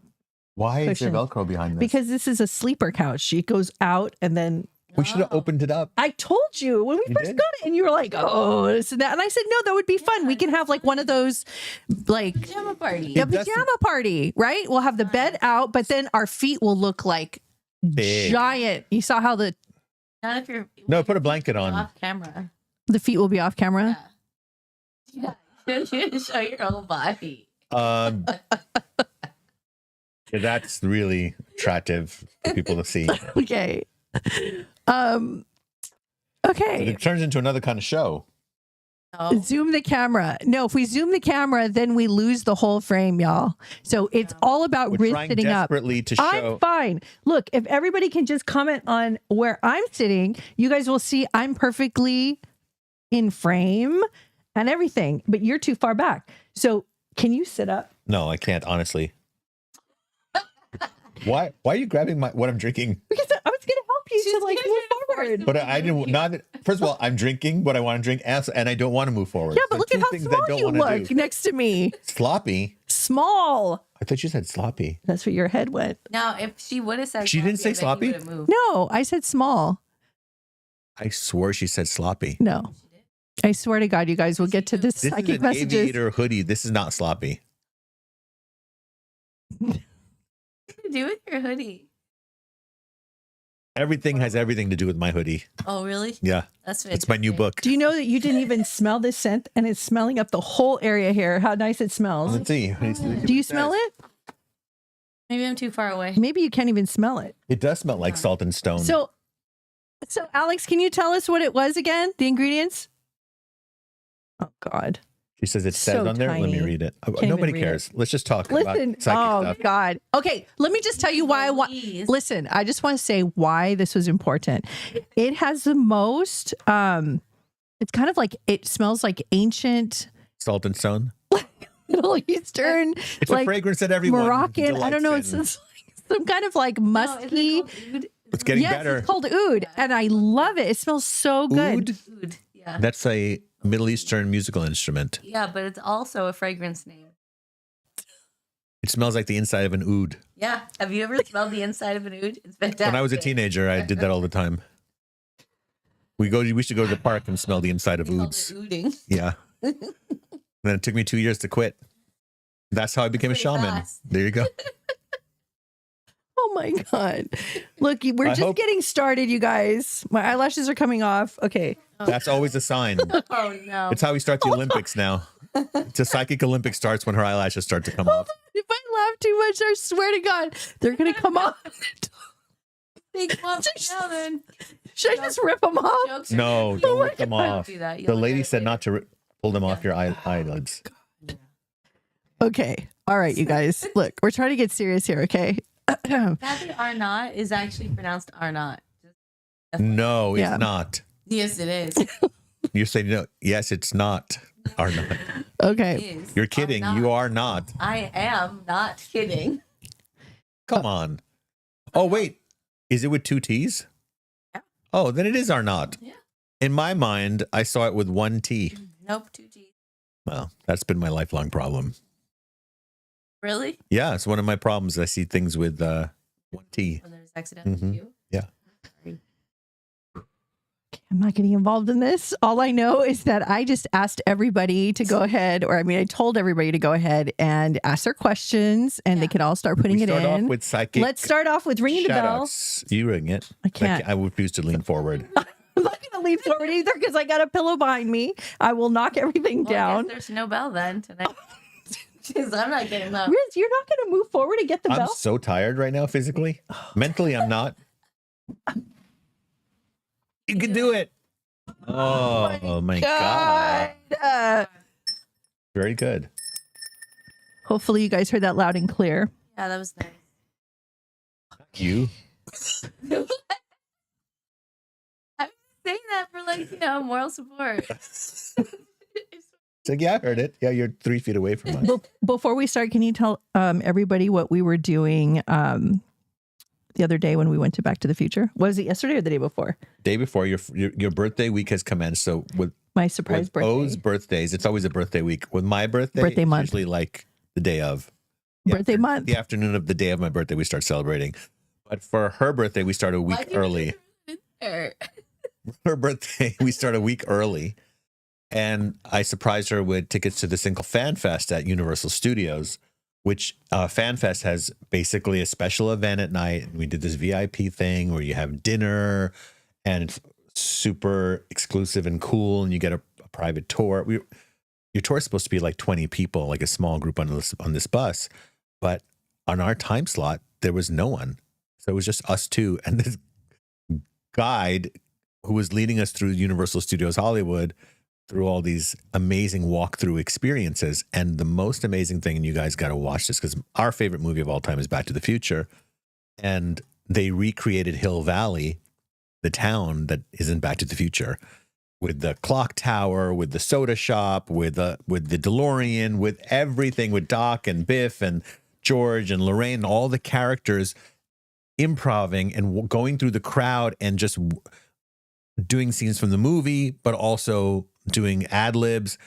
Why is there Cushion. Velcro behind this? because this is a sleeper couch. It goes out and then we should have opened it up. I told you when we You first did? got it, and you were like, "Oh, this and that," and I said, "No, that would be fun. We can have like one of those, like Pajama party. a It doesn't- pajama party, right? We'll have the bed out, but then our feet will look like Big. giant. You saw how the Not if you're No, put a blanket on. off camera. feet will be off camera. Yeah. You should show your whole body. Yeah, that's really attractive for people to see. Okay. Okay. It turns into another kind of show. No. Zoom the camera. No, if we zoom the camera, then we lose the whole frame, y'all. So it's all about We're Riz trying sitting up. desperately to I'm show. fine. Look, if everybody can just comment on where I'm sitting, you guys will see I'm perfectly in frame and everything, but you're too far back. So can you sit up? No, I can't, honestly. Why are you grabbing what I'm drinking? Because I was going to help you She's to like gonna move try to force forward. it. But I didn't. Not first of all, I'm drinking what I want to drink, and I don't want to move forward. Yeah, but So look at two how things I small don't you wanna look do. next to me. Sloppy. Small. I thought you said sloppy. That's where your head went. Now, if she would have said She didn't say sloppy, I bet sloppy? you would've moved. No, I said small. I swore she said sloppy. No. I swear to God, you guys will get to this This psychic is an messages. aviator hoodie. This is not sloppy. What to do with your hoodie? Everything has everything to do with my hoodie. Oh, really? Yeah, That's it's my new fantastic. book. Do you know that you didn't even smell this scent and it's smelling up the whole area here? How nice it smells. Let's see. Do you smell it? Maybe I'm too far away. Maybe you can't even smell it. It does smell like salt and stone. So Alex, can you tell us what it was again? The ingredients? Oh God. she says it says so on there. Let me tiny. read it. even Nobody read cares. Let's just talk Listen. about psychic Oh stuff. God. Okay. Let me just tell you why I want. Please. Listen, I just want to say why this was important. It has the most. It's kind of like it smells like ancient Salt and stone. Middle Eastern, It's like a fragrance that everyone Moroccan. I don't know. It's delights in. some kind of like No, isn't musky. it called oud? It's getting Yes, better. it's called oud, and I love it. It smells so good. Oud? Oud. Yeah. That's a Middle Eastern musical instrument. Yeah, but it's also a fragrance name. It smells like the inside of an oud. Yeah. Have you ever smelled the inside of an oud? It's fantastic. When I was a teenager, I did that all the time. We should go to the park and smell the inside of We called ouds. it ouding. Yeah. Then it took me 2 years to quit. That's how I became a Pretty shaman. fast. There you go. Oh my God. Look, we're I just hope- getting started, you guys. My eyelashes are coming off. Okay. That's always a sign. Oh no. It's how we start the Olympics now. The Psychic Olympics starts when her eyelashes start to come off. If I laugh too much, I swear to God, they're going to come off. They come off now then. Should I just rip them off? Jokes are No, good. don't rip them off. Do that. You'll The lady regret it said later. not to pull them off your eyelids. Okay. All right, you guys. Look, we're trying to get serious here, okay? Kathy Arnott is actually pronounced Arnott. No, it's Yeah. not. Yes, it is. You're saying no. Yes, it's not. Are not. It Okay. is. You're kidding. Arnott. You are not. I am not kidding. Come on. Oh wait, is it with two T's? Yeah. Oh, then it is Arnott. Yeah. In my mind, I saw it with one T. Nope, 2 G's. Well, that's been my lifelong problem. Really? Yeah, it's one of my problems. I see things with one T. When there's accidental Mhm. Q? Yeah. Sorry. I'm not getting involved in this. All I know is that I just asked everybody to go ahead, or I mean, I told everybody to go ahead and ask their questions, and they Yeah. could all start putting We it start off in. with psychic. Let's start off with ringing the bell. shout-outs. You ring it. I can't. I refuse to lean forward. I'm not going to lean forward either because I got a pillow behind me. I will knock everything Well, I down. guess there's no bell then tonight. Jeez, I'm not getting that. Riz, you're not going to move forward and get the I'm bell? so tired right now physically. Mentally, I'm not. You can do it. Oh my God. Very good. Hopefully you guys heard that loud and clear. Yeah, that was nice. You. I'm saying that for moral support. It's like, yeah, I heard it. Yeah, you're 3 feet away from us. Before we start, can you tell everybody what we were doing the other day when we went to Back to the Future? Was it yesterday or the day before? Day before your birthday week has commenced. So with My surprise birthday. O's birthdays, it's always a birthday week. With my birthday, Birthday it's month. usually like the day of. Birthday month. The afternoon of the day of my birthday, we start celebrating. But for her birthday, we start a week Why'd you early. make it Her birthday, we start a week early. And I surprised her with tickets to this thing called Fan Fest at Universal Studios, which Fan Fest has basically a special event at night. And we did this VIP thing where you have dinner and it's super exclusive and cool. And you get a private tour. Your tour is supposed to be like 20 people, like a small group on this bus. But on our time slot, there was no one. So it was just us two. And this guide who was leading us through Universal Studios Hollywood through all these amazing walkthrough experiences. And the most amazing thing, and you guys got to watch this because our favorite movie of all time is Back to the Future. And they recreated Hill Valley, the town that is in Back to the Future, with the clock tower, with the soda shop, with the DeLorean, with everything, with Doc and Biff and George and Lorraine, all the characters improving and going through the crowd and just doing scenes from the movie, but also doing ad libs.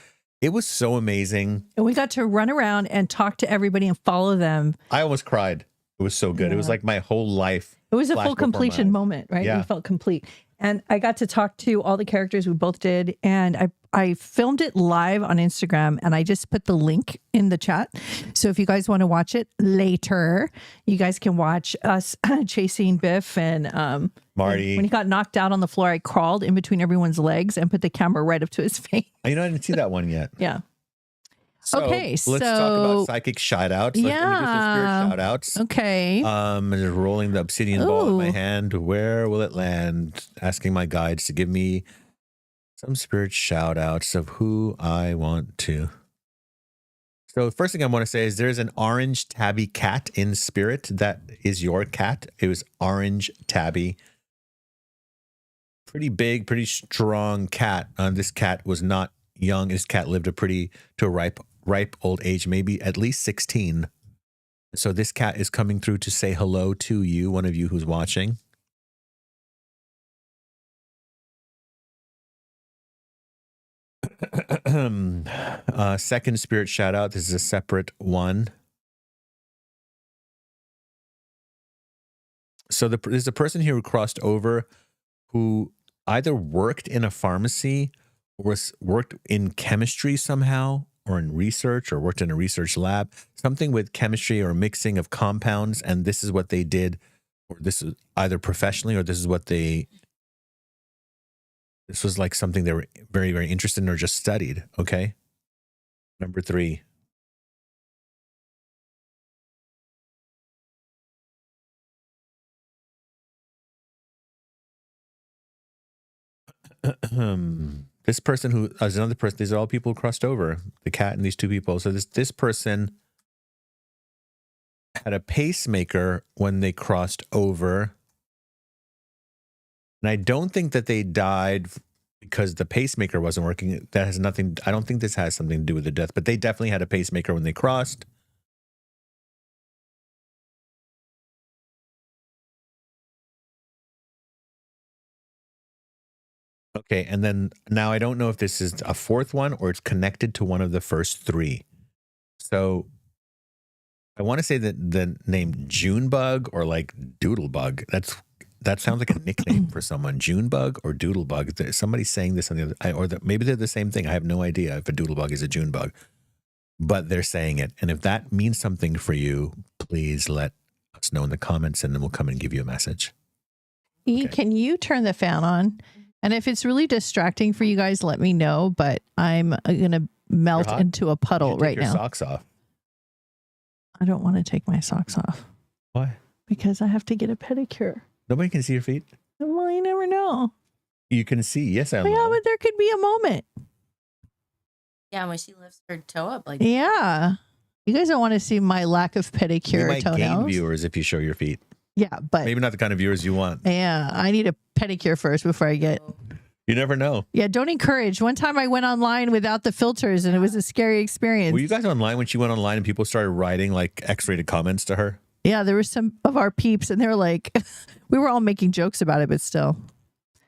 It was so amazing. And we got to run around and talk to everybody and follow them. I almost cried. It was so good. It was Yeah. like my whole life. It was a flashed full before my completion eyes. moment, right? Yeah. We felt complete. And I got to talk to all the characters we both did. And I filmed it live on Instagram and I just put the link in the chat. So if you guys want to watch it later, you guys can watch us chasing Biff and Marty. When he got knocked out on the floor, I crawled in between everyone's legs and put the camera right up to his face. I didn't see that one yet. Yeah. So, Okay, let's talk so- about psychic shout outs. Let me do some Yeah. spirit shout outs. Okay. Just rolling the obsidian ball in my Ooh. hand. Where will it land? Asking my guides to give me some spirit shout outs of who I want to. So the first thing I want to say is there's an orange tabby cat in spirit. That is your cat. It was orange tabby. Pretty big, pretty strong cat. This cat was not young. This cat lived to a ripe old age, maybe at least 16. So this cat is coming through to say hello to you, one of you who's watching. Second spirit shout out. This is a separate one. So there's a person here who crossed over who either worked in a pharmacy or worked in chemistry somehow, or in research, or worked in a research lab, something with chemistry or mixing of compounds. And this is what they did or this is either professionally or this was like something they were very, very interested in or just studied. Okay. Number 3. This person who is another person, these are all people who crossed over, the cat and these 2 people. So this person had a pacemaker when they crossed over. And I don't think that they died because the pacemaker wasn't working. That has nothing, I don't think this has something to do with the death, but they definitely had a pacemaker when they crossed. Okay, and then now I don't know if this is a 4th one or it's connected to one of the first 3. So I want to say that the name Junebug or like Doodlebug, that sounds like a nickname for someone. Junebug or Doodlebug. Somebody's saying this on the other, maybe they're the same thing. I have no idea if a Doodlebug is a Junebug, but they're saying it. And if that means something for you, please let us know in the comments and then we'll come and give you a message. Okay. Can you turn the fan on? And if it's really distracting for you guys, let me know, but I'm going to melt into a puddle right now. Take your socks off. I don't want to take my socks off. Why? Because I have to get a pedicure. Nobody can see your feet? Well, you never know. You can see. Yes, I know. Yeah, but there could be a moment. Yeah, when she lifts her toe up like Yeah. You guys don't want to see my lack of pedicure you might toenails. gain viewers if you show your feet. Yeah, but maybe not the kind of viewers you want. Yeah, I need a pedicure first before I get. You never know. Yeah, don't encourage. One time I went online without the filters and it was a scary experience. Were you guys online when she went online and people started writing like X-rated comments to her? Yeah, there were some of our peeps and they were like, we were all making jokes about it, but still.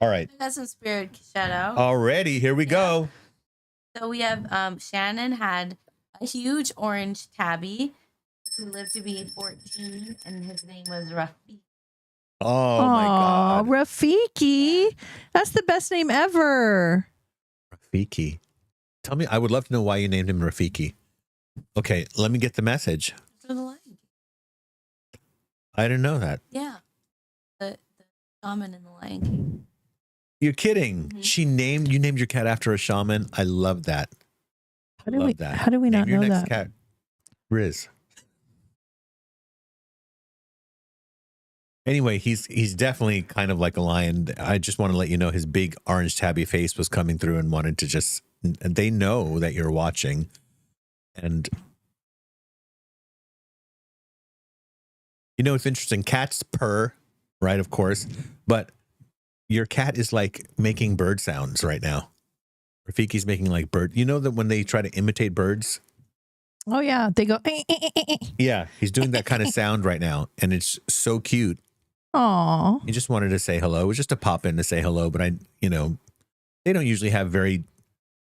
All right. That's some spirit shout out. Already, here we go. So we have Shannon had a huge orange tabby who lived to be 14 and his name was Rafiki. Oh my God. Rafiki. That's the best name ever. Rafiki. Tell me, I would love to know why you named him Rafiki. Okay, let me get the message. For the Lion King. I didn't know that. Yeah. The shaman in the Lion King. You're kidding. Mm-hmm. You named your cat after a shaman. I love that. How do we not Name know your next that? cat Riz. Anyway, he's definitely kind of like a lion. I just want to let you know his big orange tabby face was coming through and wanted to just, they know that you're watching. And you know, it's interesting. Cats purr, right? Of course. But your cat is like making bird sounds right now. Rafiki's making like bird. You know that when they try to imitate birds? Oh, yeah. They go. Yeah, he's doing that kind of sound right now. And it's so cute. Aw. He just wanted to say hello. It was just a pop in to say hello. But they don't usually have very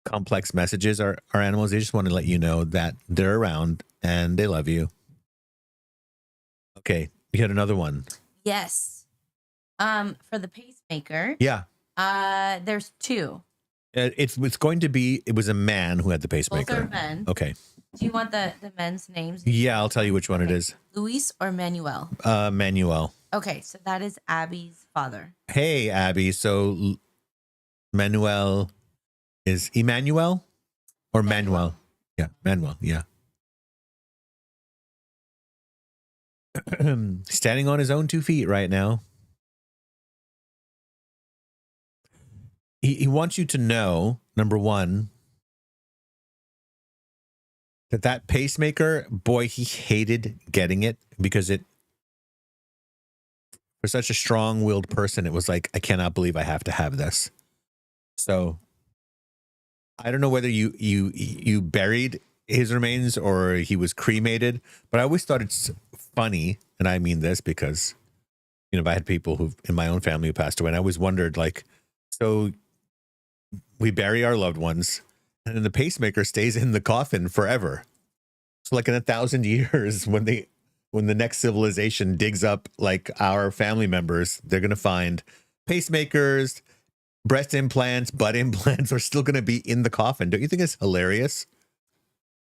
complex messages, our animals. They just want to let you know that they're around and they love you. Okay, we had another one. Yes. For the pacemaker. Yeah. There's 2. It's going to be, it was a man who had the pacemaker. Both are men. Okay. Do you want the men's names? Yeah, I'll tell you which one it is. Luis or Manuel? Manuel. Okay, so that is Abby's father. Hey, Abby. So Manuel is Emmanuel or Manuel? Yeah, Manuel. Yeah. Standing on his own 2 feet right now. He wants you to know, number one, that pacemaker, boy, he hated getting it because for such a strong-willed person, it was like, I cannot believe I have to have this. So I don't know whether you buried his remains or he was cremated, but I always thought it's funny, and I mean this because, I had people who in my own family who passed away, and I always wondered, like, so we bury our loved ones, and then the pacemaker stays in the coffin forever. So like in 1,000 years, when the next civilization digs up like our family members, they're going to find pacemakers, breast implants, butt implants are still going to be in the coffin. Don't you think it's hilarious?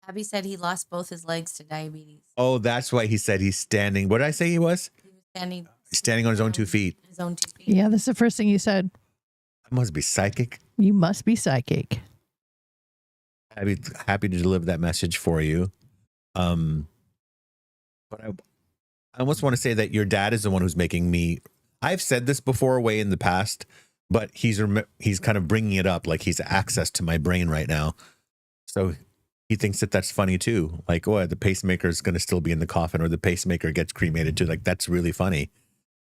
Abby said he lost both his legs to diabetes. Oh, that's why he said he's standing. What did I say he was? He was standing Standing on his own 2 feet. His own 2 feet. Yeah, that's the first thing you said. I must be psychic. You must be psychic. Happy to deliver that message for you. But I almost want to say that your dad is the one who's making me. I've said this before, way in the past, but he's kind of bringing it up like he's access to my brain right now. So he thinks that that's funny too. Like, oh, the pacemaker is going to still be in the coffin, or the pacemaker gets cremated too. Like, that's really funny.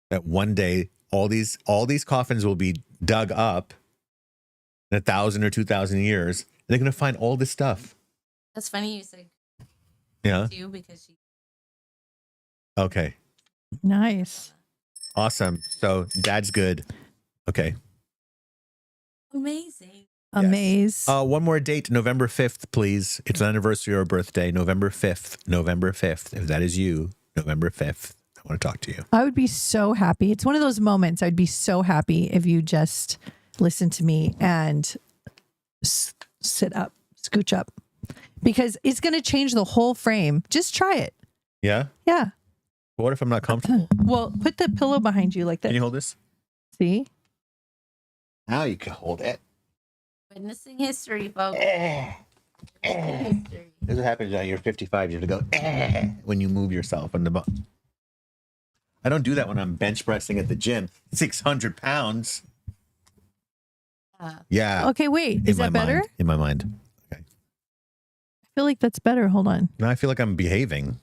That one day all these coffins will be dug up in 1,000 or 2,000 years, and they're going to find all this stuff. That's funny you said Yeah. too, because she. Okay. Nice. Awesome. So dad's good. Okay. Amazing. Amaze. One more date, November 5th, please. It's an anniversary or birthday, November 5th. November 5th. If that is you, November 5th. I want to talk to you. I would be so happy. It's one of those moments. I'd be so happy if you just listen to me and sit up, scooch up, because it's going to change the whole frame. Just try it. Yeah? Yeah. What if I'm not comfortable? Well, put the pillow behind you like that. Can you hold this? See? Now you can hold it. Witnessing history, folks. This is what happens when you're 55. You have to go when you move yourself on the butt. I don't do that when I'm bench pressing at the gym. 600 pounds. Yeah. Okay, wait. Is that better? In my mind. Okay. I feel like that's better. Hold on. Now I feel like I'm behaving.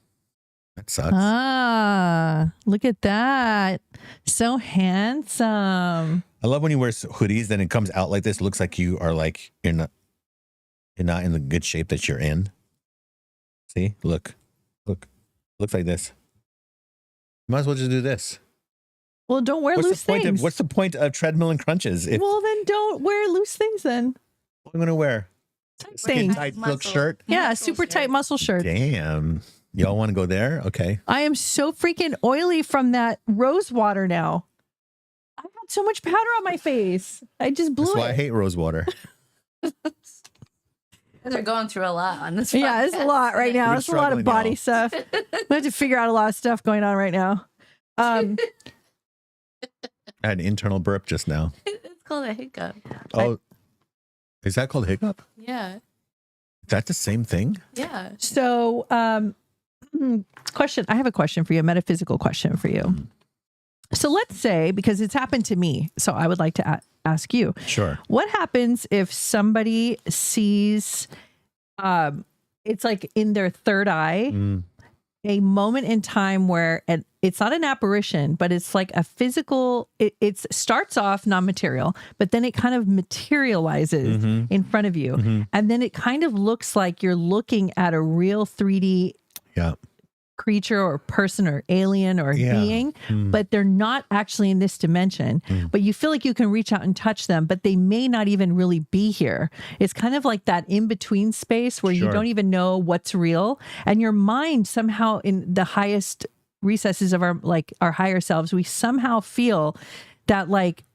That sucks. Ah, look at that. So handsome. I love when you wear hoodies, then it comes out like this. It looks like you are like, you're not in the good shape that you're in. See? Look. Looks like this. Might as well just do this. Well, don't wear loose things. What's the point of treadmill and crunches? Well, then don't wear loose things then. What am I going to wear? Things. Tight silk shirt? Yeah, super tight muscle shirt. Damn. Y'all want to go there? Okay. I am so freaking oily from that rose water now. I've had so much powder on my face. I just blew That's it. why I hate rose water. They're going through a lot on this. Yeah, it's a lot right now. We're It's a lot of struggling, body y'all. stuff. We have to figure out a lot of stuff going on right now. I had an internal burp just now. It's called a hiccup. Oh, is that called hiccup? Yeah. Is that the same thing? Yeah. So, question. I have a question for you, a metaphysical question for you. So let's say, because it's happened to me, so I would like to ask you, Sure. what happens if somebody sees, it's like in their third eye, a moment in time where it's not an apparition, but it's like a physical, it starts off non-material, but then it kind of materializes in front of you. And then it kind of looks like you're looking at a real 3D Yeah. creature or person or alien or being, but they're not actually in this dimension. But you feel like you can reach out and touch them, but they may not even really be here. It's kind of like that in-between space where you Sure. don't even know what's real. And your mind somehow, in the highest recesses of our higher selves, we somehow feel that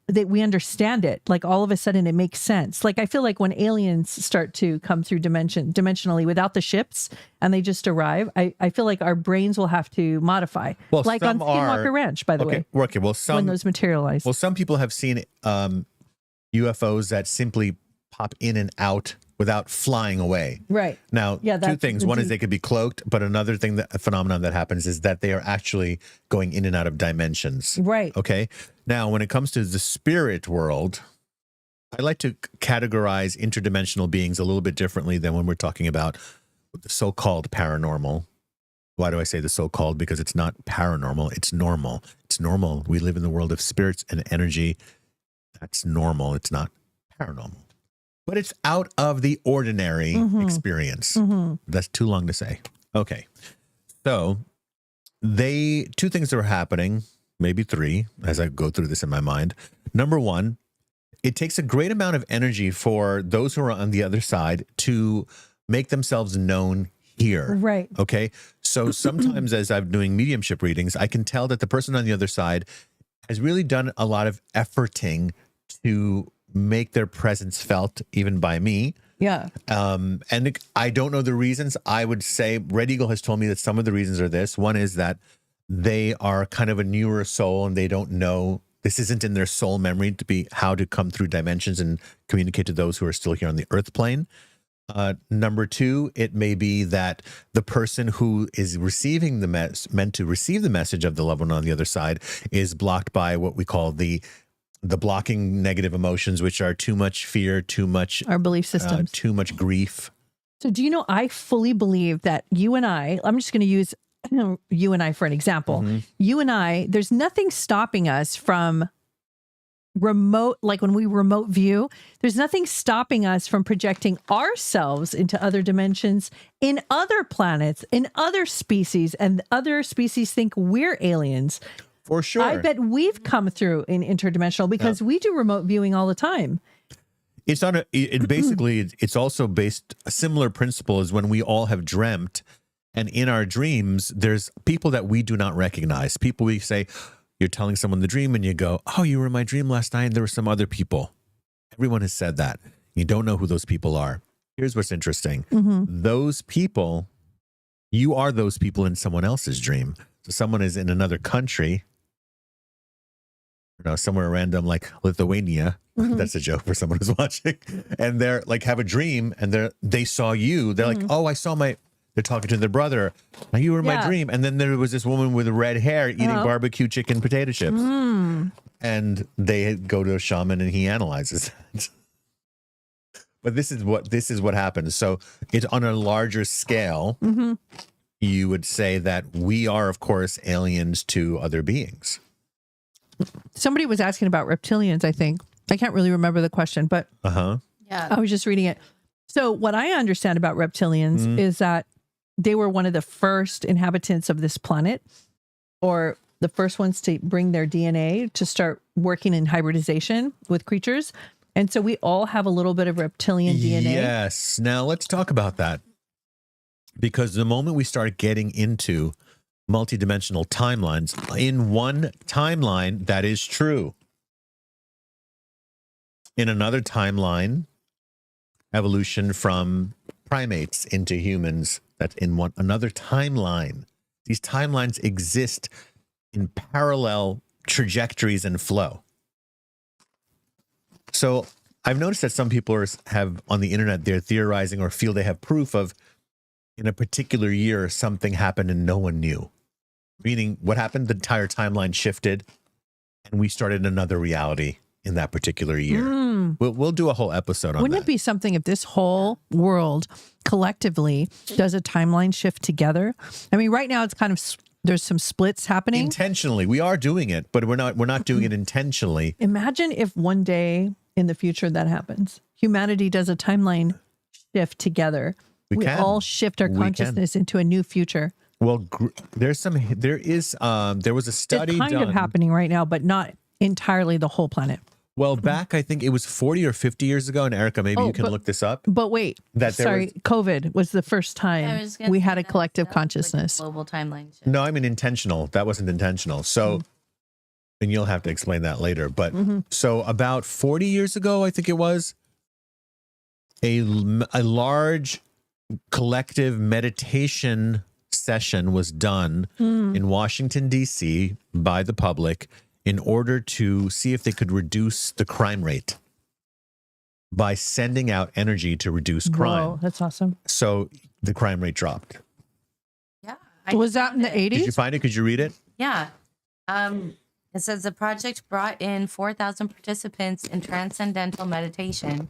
that we understand it. Like all of a sudden it makes sense. Like I feel like when aliens start to come through dimensionally without the ships and they just arrive, I feel like our brains will have to modify. Well, like on some are- Skinwalker Ranch, by the way, Okay. Well, when those materialize. Well, some people have seen UFOs that simply pop in and out without flying away. Right. Now, Yeah, two that's things. the One is deep- they could be cloaked, but another thing, a phenomenon that happens is that they are actually going in and out of dimensions. Right. Okay. Now, when it comes to the spirit world, I like to categorize interdimensional beings a little bit differently than when we're talking about the so-called paranormal. Why do I say the so-called? Because it's not paranormal. It's normal. It's normal. We live in the world of spirits and energy. That's normal. It's not paranormal. But it's out of the ordinary experience. That's too long to say. Okay. So two things are happening, maybe three, as I go through this in my mind. Number one, it takes a great amount of energy for those who are on the other side to make themselves known here. Right. Okay. So sometimes as I'm doing mediumship readings, I can tell that the person on the other side has really done a lot of efforting to make their presence felt even by me. Yeah. And I don't know the reasons. I would say Red Eagle has told me that some of the reasons are this. One is that they are kind of a newer soul and they don't know, this isn't in their soul memory to be how to come through dimensions and communicate to those who are still here on the earth plane. Number two, it may be that the person who is receiving meant to receive the message of the loved one on the other side is blocked by what we call the blocking negative emotions, which are too much fear, too much Our belief systems. too much grief. So do you know, I fully believe that you and I'm just going to use you and I for an example. Mm-hmm. You and I, there's nothing stopping us from remote, like when we remote view, there's nothing stopping us from projecting ourselves into other dimensions, in other planets, in other species, and other species think we're aliens. For sure. I bet we've come through in interdimensional because we do remote viewing all the time. It's not basically, it's also based, a similar principle as when we all have dreamt, and in our dreams, there's people that we do not recognize. People we say, you're telling someone the dream and you go, oh, you were in my dream last night and there were some other people. Everyone has said that. You don't know who those people are. Here's what's interesting. Those people, you are those people in someone else's dream. So someone is in another country, somewhere random like Lithuania. That's a joke for someone who's watching. And they're like, have a dream and they saw you. They're like, oh, I saw they're talking to their brother. Now you were in my dream. And then there was this woman with red hair eating barbecue chicken potato chips. And they go to a shaman and he analyzes that. But this is what happens. So it's on a larger scale. You would say that we are, of course, aliens to other beings. Somebody was asking about reptilians, I think. I can't really remember the question, but Yeah. I was just reading it. So what I understand about reptilians is that they were one of the first inhabitants of this planet, or the first ones to bring their DNA to start working in hybridization with creatures. And so we all have a little bit of reptilian DNA. Yes. Now let's talk about that. Because the moment we start getting into multidimensional timelines, in one timeline, that is true. In another timeline, evolution from primates into humans, that's in another timeline. These timelines exist in parallel trajectories and flow. So I've noticed that some people have on the internet, they're theorizing or feel they have proof of in a particular year, something happened and no one knew. Meaning what happened? The entire timeline shifted and we started another reality in that particular year. We'll do a whole episode on that. Wouldn't it be something if this whole world collectively does a timeline shift together? I mean, right now it's kind of, there's some splits happening. Intentionally. We are doing it, but we're not doing it intentionally. Imagine if one day in the future that happens. Humanity does a timeline shift together. We all shift our consciousness into a new future. Well, there was a study it's kind done. of happening right now, but not entirely the whole planet. Well, back, I think it was 40 or 50 years ago, and Erica, maybe you can look this up. But wait, COVID was the first time we had a collective consciousness. Like a global timeline shift. No, I mean intentional. That wasn't intentional. So, and you'll have to explain that later. But so about 40 years ago, I think it was, a large collective meditation session was done in Washington, D.C. by the public in order to see if they could reduce the crime rate by sending out energy to reduce crime. Whoa, that's awesome. So the crime rate dropped. Yeah. Was that in the 80s? Did you find it? Could you read it? Yeah. It says the project brought in 4,000 participants in transcendental meditation,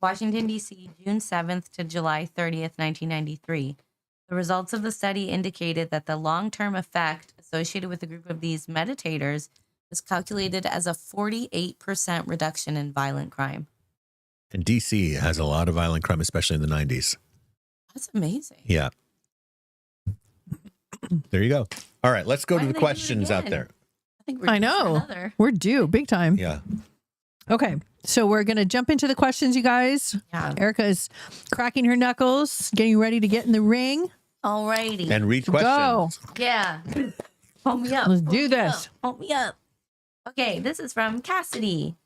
Washington, D.C., June 7th to July 30th, 1993. The results of the study indicated that the long-term effect associated with a group of these meditators was calculated as a 48% reduction in violent crime. And DC has a lot of violent crime, especially in the 90s. That's amazing. Yeah. There you go. All right, let's go to the questions out there. I think we're I due for know. another. We're due big time. Yeah. Okay. So we're going to jump into the questions, you guys. Yeah. Erica is cracking her knuckles, getting ready to get in the ring. Alrighty. And read Go. questions. Yeah. Pump me up. Let's do this. Pump me up. Okay, this is from Cassidy.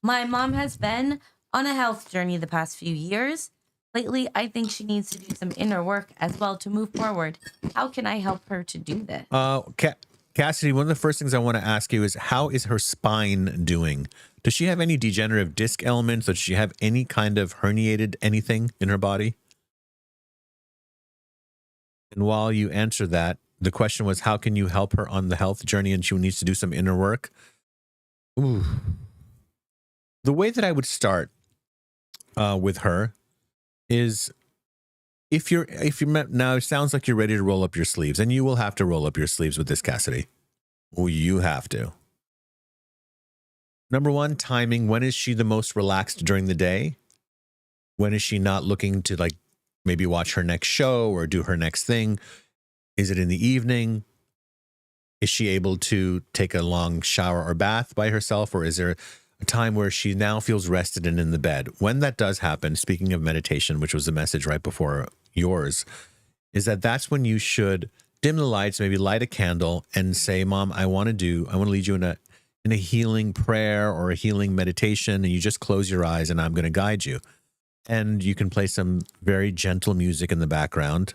My mom has been on a health journey the past few years. Lately, I think she needs to do some inner work as well to move forward. How can I help her to do this? Cassidy, one of the first things I want to ask you is, how is her spine doing? Does she have any degenerative disc ailments? Does she have any kind of herniated anything in her body? And while you answer that, the question was, how can you help her on the health journey? And she needs to do some inner work. Ooh. The way that I would start with her is, if you're now, it sounds like you're ready to roll up your sleeves, and you will have to roll up your sleeves with this, Cassidy. Oh, you have to. Number one, timing. When is she the most relaxed during the day? When is she not looking to, like, maybe watch her next show or do her next thing? Is it in the evening? Is she able to take a long shower or bath by herself? Or is there a time where she now feels rested and in the bed? When that does happen, speaking of meditation, which was the message right before yours, is that's when you should dim the lights, maybe light a candle and say, Mom, I want to lead you in a healing prayer or a healing meditation. And you just close your eyes and I'm going to guide you. And you can play some very gentle music in the background.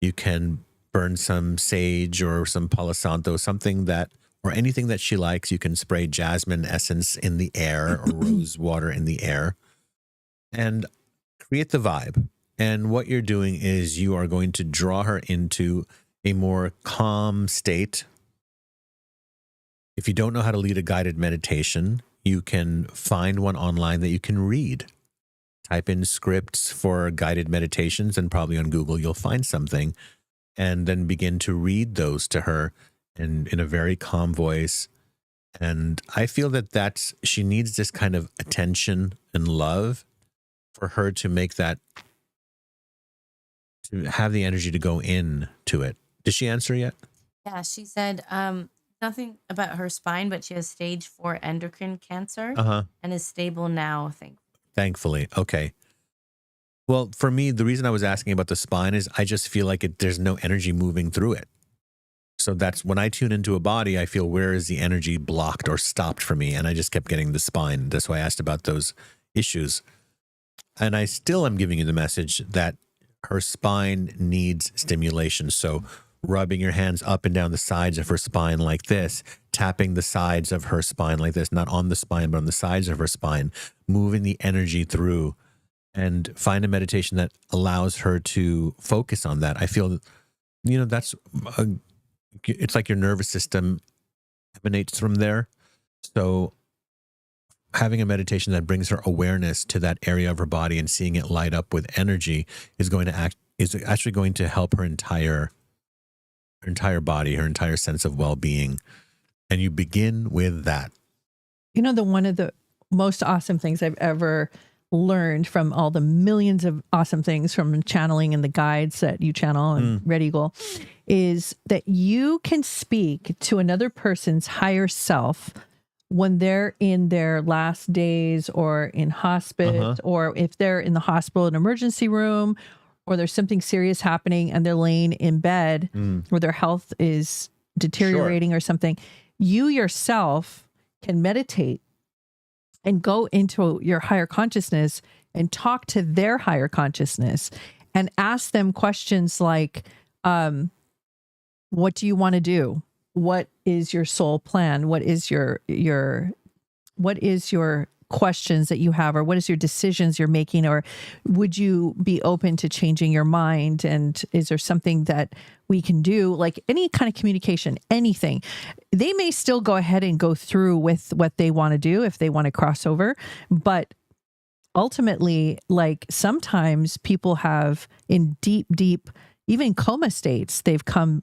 You can burn some sage or some Palo Santo, something that, or anything that she likes. You can spray jasmine essence in the air or rose water in the air and create the vibe. And what you're doing is you are going to draw her into a more calm state. If you don't know how to lead a guided meditation, you can find one online that you can read. Type in scripts for guided meditations, and probably on Google you'll find something, and then begin to read those to her in a very calm voice. And I feel that she needs this kind of attention and love for her to make that, to have the energy to go in to it. Did she answer yet? Yeah, she said nothing about her spine, but she has stage 4 endocrine cancer and is stable now, Thankfully. Okay. Well, for me, the reason I was asking about the spine is I just feel like there's no energy moving through it. So that's when I tune into a body, I feel, where is the energy blocked or stopped for me? And I just kept getting the spine. That's why I asked about those issues. And I still am giving you the message that her spine needs stimulation. So rubbing your hands up and down the sides of her spine like this, tapping the sides of her spine like this, not on the spine, but on the sides of her spine, moving the energy through, and find a meditation that allows her to focus on that. I feel, it's like your nervous system emanates from there. So having a meditation that brings her awareness to that area of her body and seeing it light up with energy is actually going to help her entire body, her entire sense of well-being. And you begin with that. One of the most awesome things I've ever learned from all the millions of awesome things from channeling and the guides that you channel and Red Eagle is that you can speak to another person's higher self when they're in their last days or in hospice, or if they're in the hospital, an emergency room, or there's something serious happening and they're laying in bed where their health is deteriorating or something. You yourself can meditate and go into your higher consciousness and talk to their higher consciousness and ask them questions like, what do you want to do? What is your soul plan? What is your questions that you have, or what is your decisions you're making, or would you be open to changing your mind? And is there something that we can do? Like any kind of communication, anything. They may still go ahead and go through with what they want to do if they want to cross over, but ultimately, like sometimes people have in deep, even coma states, they've come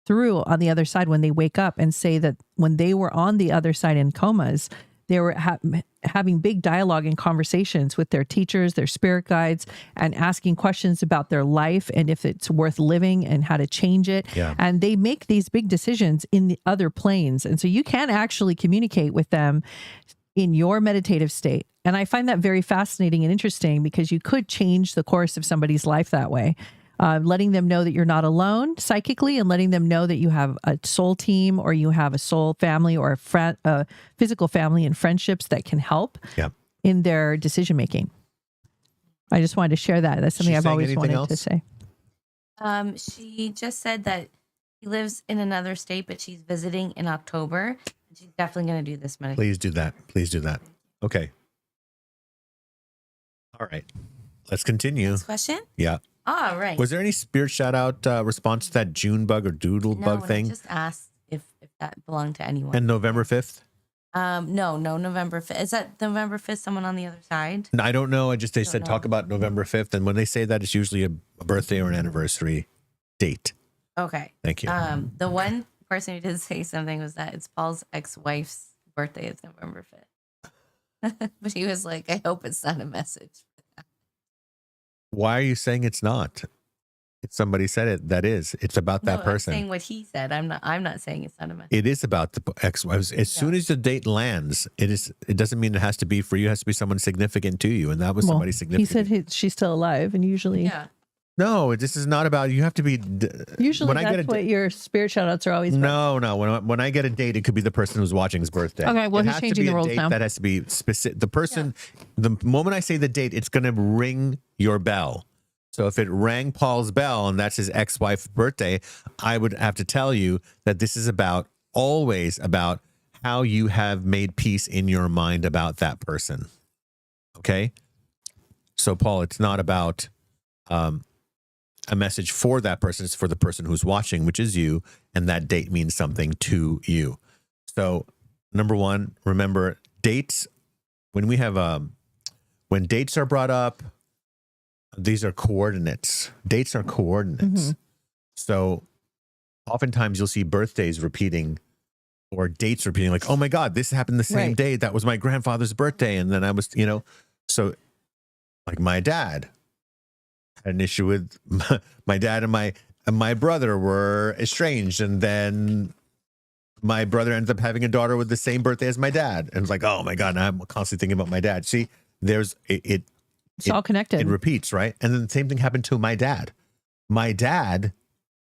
through on the other side when they wake up and say that when they were on the other side in comas, they were having big dialogue and conversations with their teachers, their spirit guides, and asking questions about their life and if it's worth living and how to change it. Yeah. And they make these big decisions in the other planes. And so you can actually communicate with them in your meditative state. And I find that very fascinating and interesting because you could change the course of somebody's life that way. Letting them know that you're not alone psychically, and letting them know that you have a soul team, or you have a soul family, or a physical family and friendships that can help in their decision making. I just wanted to share that. That's something I've always wanted to say. She just said that He lives in another state, but she's visiting in October. She's definitely going to do this meditation. Please do that. Please do that. Okay. All right. Let's continue. Next question? Yeah. All right. Was there any spirit shout out response to that June bug or doodle bug I thing? just asked if that belonged to anyone. And November 5th? No, November 5th. Is that November 5th someone on the other side? No, I don't know. They said know. talk about November 5th. And when they say that, it's usually a birthday or an anniversary date. Okay. Thank you. The one person who did say something was that it's Paul's ex-wife's birthday is November 5th. But he was like, I hope it's not a message. Why are you saying it's not? If somebody said it, that is. It's about that person. I'm saying what he said. I'm not saying it's not a message. It is about the ex-wives. As soon as the date lands, it doesn't mean it has to be for you. It has to be someone significant to you. And that was somebody significant. He said she's still alive, and usually, Yeah. No, this is not about, you have to be. usually when I that's get what your spirit shout outs are always about. No. When I get a date, it could be the person who's watching his birthday. Okay, well, it he's has to changing be the a rules date now. That has to be specific. The person, the moment I say the date, it's going to ring your bell. So if it rang Paul's bell and that's his ex-wife's birthday, I would have to tell you that this is always about how you have made peace in your mind about that person. Okay? So Paul, it's not about a message for that person. It's for the person who's watching, which is you, and that date means something to you. So number one, remember dates. When we have when dates are brought up, these are coordinates. Dates are coordinates. Mm-hmm. So oftentimes you'll see birthdays repeating or dates repeating, like, oh my God, this happened the same Right. day. That was my grandfather's birthday. And then I was, so like my dad had an issue with my dad and my brother were estranged. And then my brother ended up having a daughter with the same birthday as my dad. And it's like, oh my God, now I'm constantly thinking about my dad. See, It's all connected. It repeats, right? And then the same thing happened to my dad. My dad,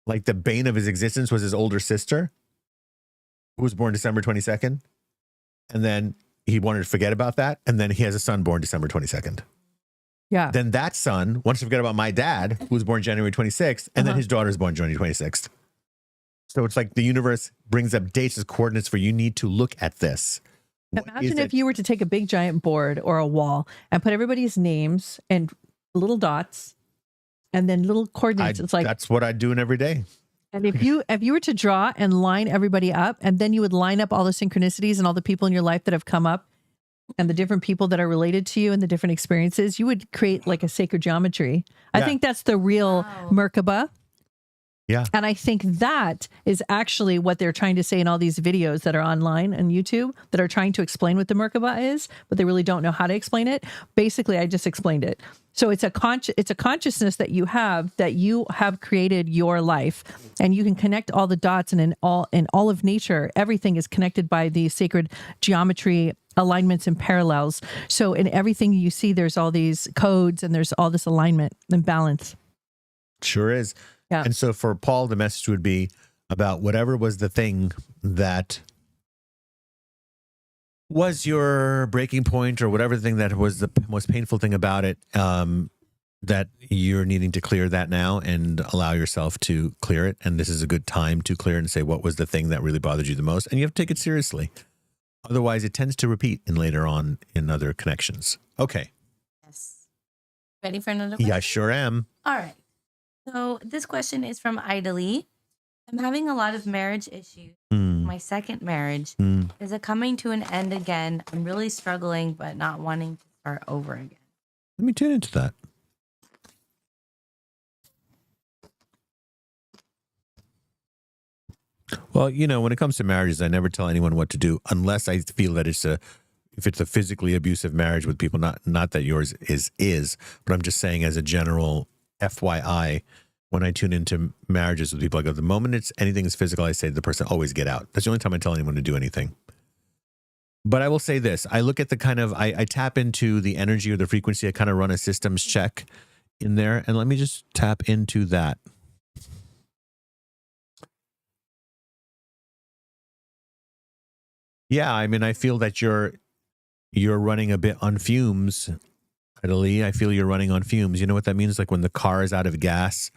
like the bane of his existence was his older sister, who was born December 22nd. And then he wanted to forget about that. And then he has a son born December 22nd. Yeah. Then that son wants to forget about my dad, who was born January 26th. And then his daughter is born January 26th. So it's like the universe brings up dates as coordinates for you need to look at this. Imagine if you were to take a big giant board or a wall and put everybody's names and little dots and then little coordinates. It's like that's what I do every day. And if you were to draw and line everybody up, and then you would line up all the synchronicities and all the people in your life that have come up and the different people that are related to you and the different experiences, you would create like a sacred geometry. I think that's the real Merkaba. Yeah. And I think that is actually what they're trying to say in all these videos that are online and YouTube that are trying to explain what the Merkaba is, but they really don't know how to explain it. Basically, I just explained it. So it's a consciousness that you have created your life, and you can connect all the dots, and in all of nature, everything is connected by the sacred geometry alignments and parallels. So in everything you see, there's all these codes and there's all this alignment and balance. Sure is. Yeah. And so for Paul, the message would be about whatever was the thing that was your breaking point, or whatever thing that was the most painful thing about it, that you're needing to clear that now and allow yourself to clear it. And this is a good time to clear and say, what was the thing that really bothered you the most? And you have to take it seriously. Otherwise, it tends to repeat in later on in other connections. Okay. Yes. Ready for another question? Yeah, I sure am. All right. So this question is from Idly. I'm having a lot of marriage issues. My second marriage. Is it coming to an end again? I'm really struggling, but not wanting to start over again. Let me tune into that. Well, when it comes to marriages, I never tell anyone what to do unless I feel that if it's a physically abusive marriage with people, not that yours is, but I'm just saying as a general FYI, when I tune into marriages with people, I go, the moment anything is physical, I say to the person, always get out. That's the only time I tell anyone to do anything. But I will say this, I look at the kind of, I tap into the energy or the frequency, I kind of run a systems check in there, and let me just tap into that. Yeah, I mean, I feel that you're running a bit on fumes, Italy. I feel you're running on fumes. You know what that means? Like when the car is out of gas,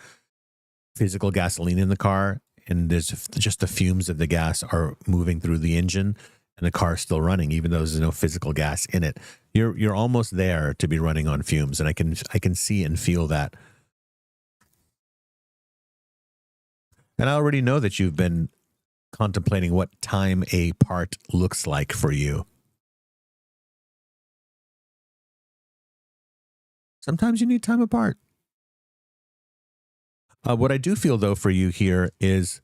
physical gasoline in the car, and there's just the fumes of the gas are moving through the engine, and the car's still running, even though there's no physical gas in it. You're almost there to be running on fumes, and I can see and feel that. And I already know that you've been contemplating what time a part looks like for you. Sometimes you need time apart. What I do feel, though, for you here is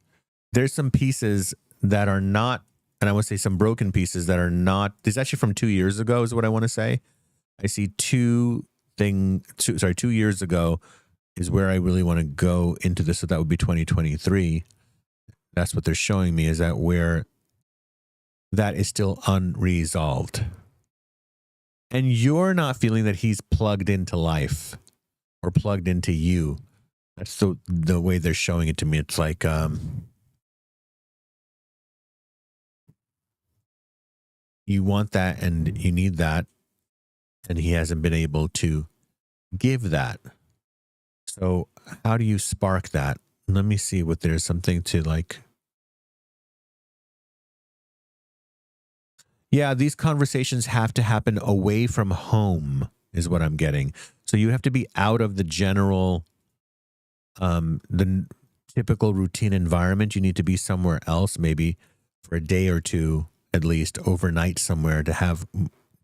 there's some pieces that are not, and I want to say some broken pieces that are not, this is actually from 2 years ago is what I want to say. I see 2 years ago is where I really want to go into this. So that would be 2023. That's what they're showing me, is that where that is still unresolved. And you're not feeling that he's plugged into life or plugged into you. That's the way they're showing it to me. It's like, you want that and you need that, and he hasn't been able to give that. So how do you spark that? Let me see what there's something to like. Yeah, these conversations have to happen away from home is what I'm getting. So you have to be out of the general, the typical routine environment. You need to be somewhere else, maybe for a day or two, at least overnight somewhere, to have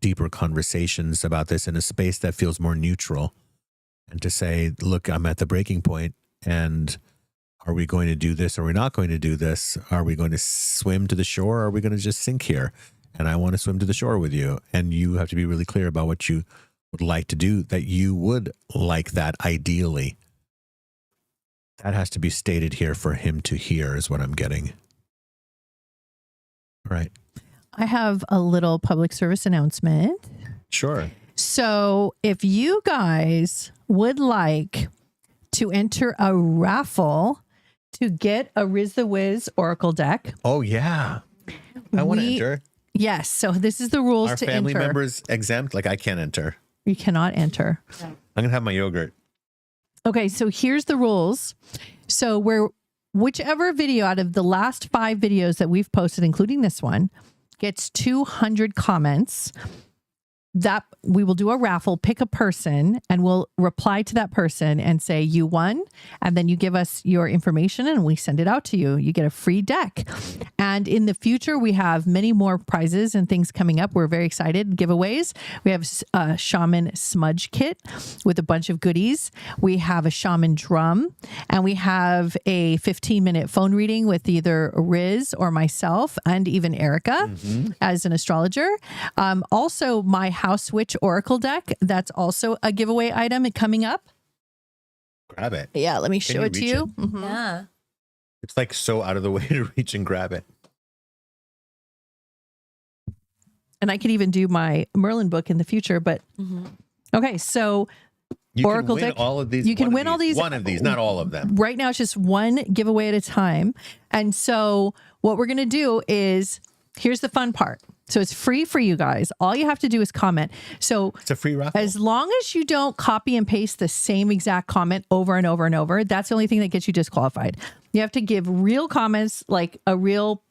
deeper conversations about this in a space that feels more neutral, and to say, look, I'm at the breaking point, and are we going to do this? Or are we not going to do this? Are we going to swim to the shore? Or are we going to just sink here? And I want to swim to the shore with you. And you have to be really clear about what you would like to do, that you would like that ideally. That has to be stated here for him to hear, is what I'm getting. All right. I have a little public service announcement. Sure. So if you guys would like to enter a raffle to get a Riz the Wiz Oracle deck. Oh, yeah. I want to enter. Yes. So this is the rules to enter. Are family members exempt? Like, I can't enter. You cannot enter. I'm going to have my yogurt. Okay. So here's the rules. So whichever video out of the last 5 videos that we've posted, including this one, gets 200 comments, that we will do a raffle, pick a person, and we'll reply to that person and say, you won. And then you give us your information and we send it out to you. You get a free deck. And in the future, we have many more prizes and things coming up. We're very excited. Giveaways. We have a shaman smudge kit with a bunch of goodies. We have a shaman drum, and we have a 15-minute phone reading with either Riz or myself, and even Erica as an astrologer. Also, my House Witch Oracle deck. That's also a giveaway item coming up. Grab it. Yeah, let me show it to you. Mm-hmm. Yeah. It's like so out of the way to reach and grab it. And I could even do my Merlin book in the future, but okay, so you Oracle can win deck. all of these. You can win all these. One of these, not all of them. Right now, it's just one giveaway at a time. And so what we're going to do is, here's the fun part. So it's free for you guys. All you have to do is comment. So it's a free raffle. As long as you don't copy and paste the same exact comment over and over and over, that's the only thing that gets you disqualified. You have to give real comments, like a real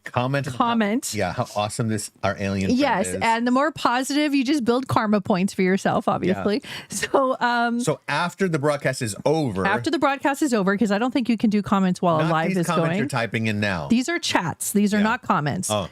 comment. How awesome our alien friend yes, is. and the more positive, you just build karma points for yourself, obviously. Yeah. So after the broadcast is over. After the broadcast is over, because I don't think you can do comments while live is going. You're typing in now. These are chats. These are not comments. Oh.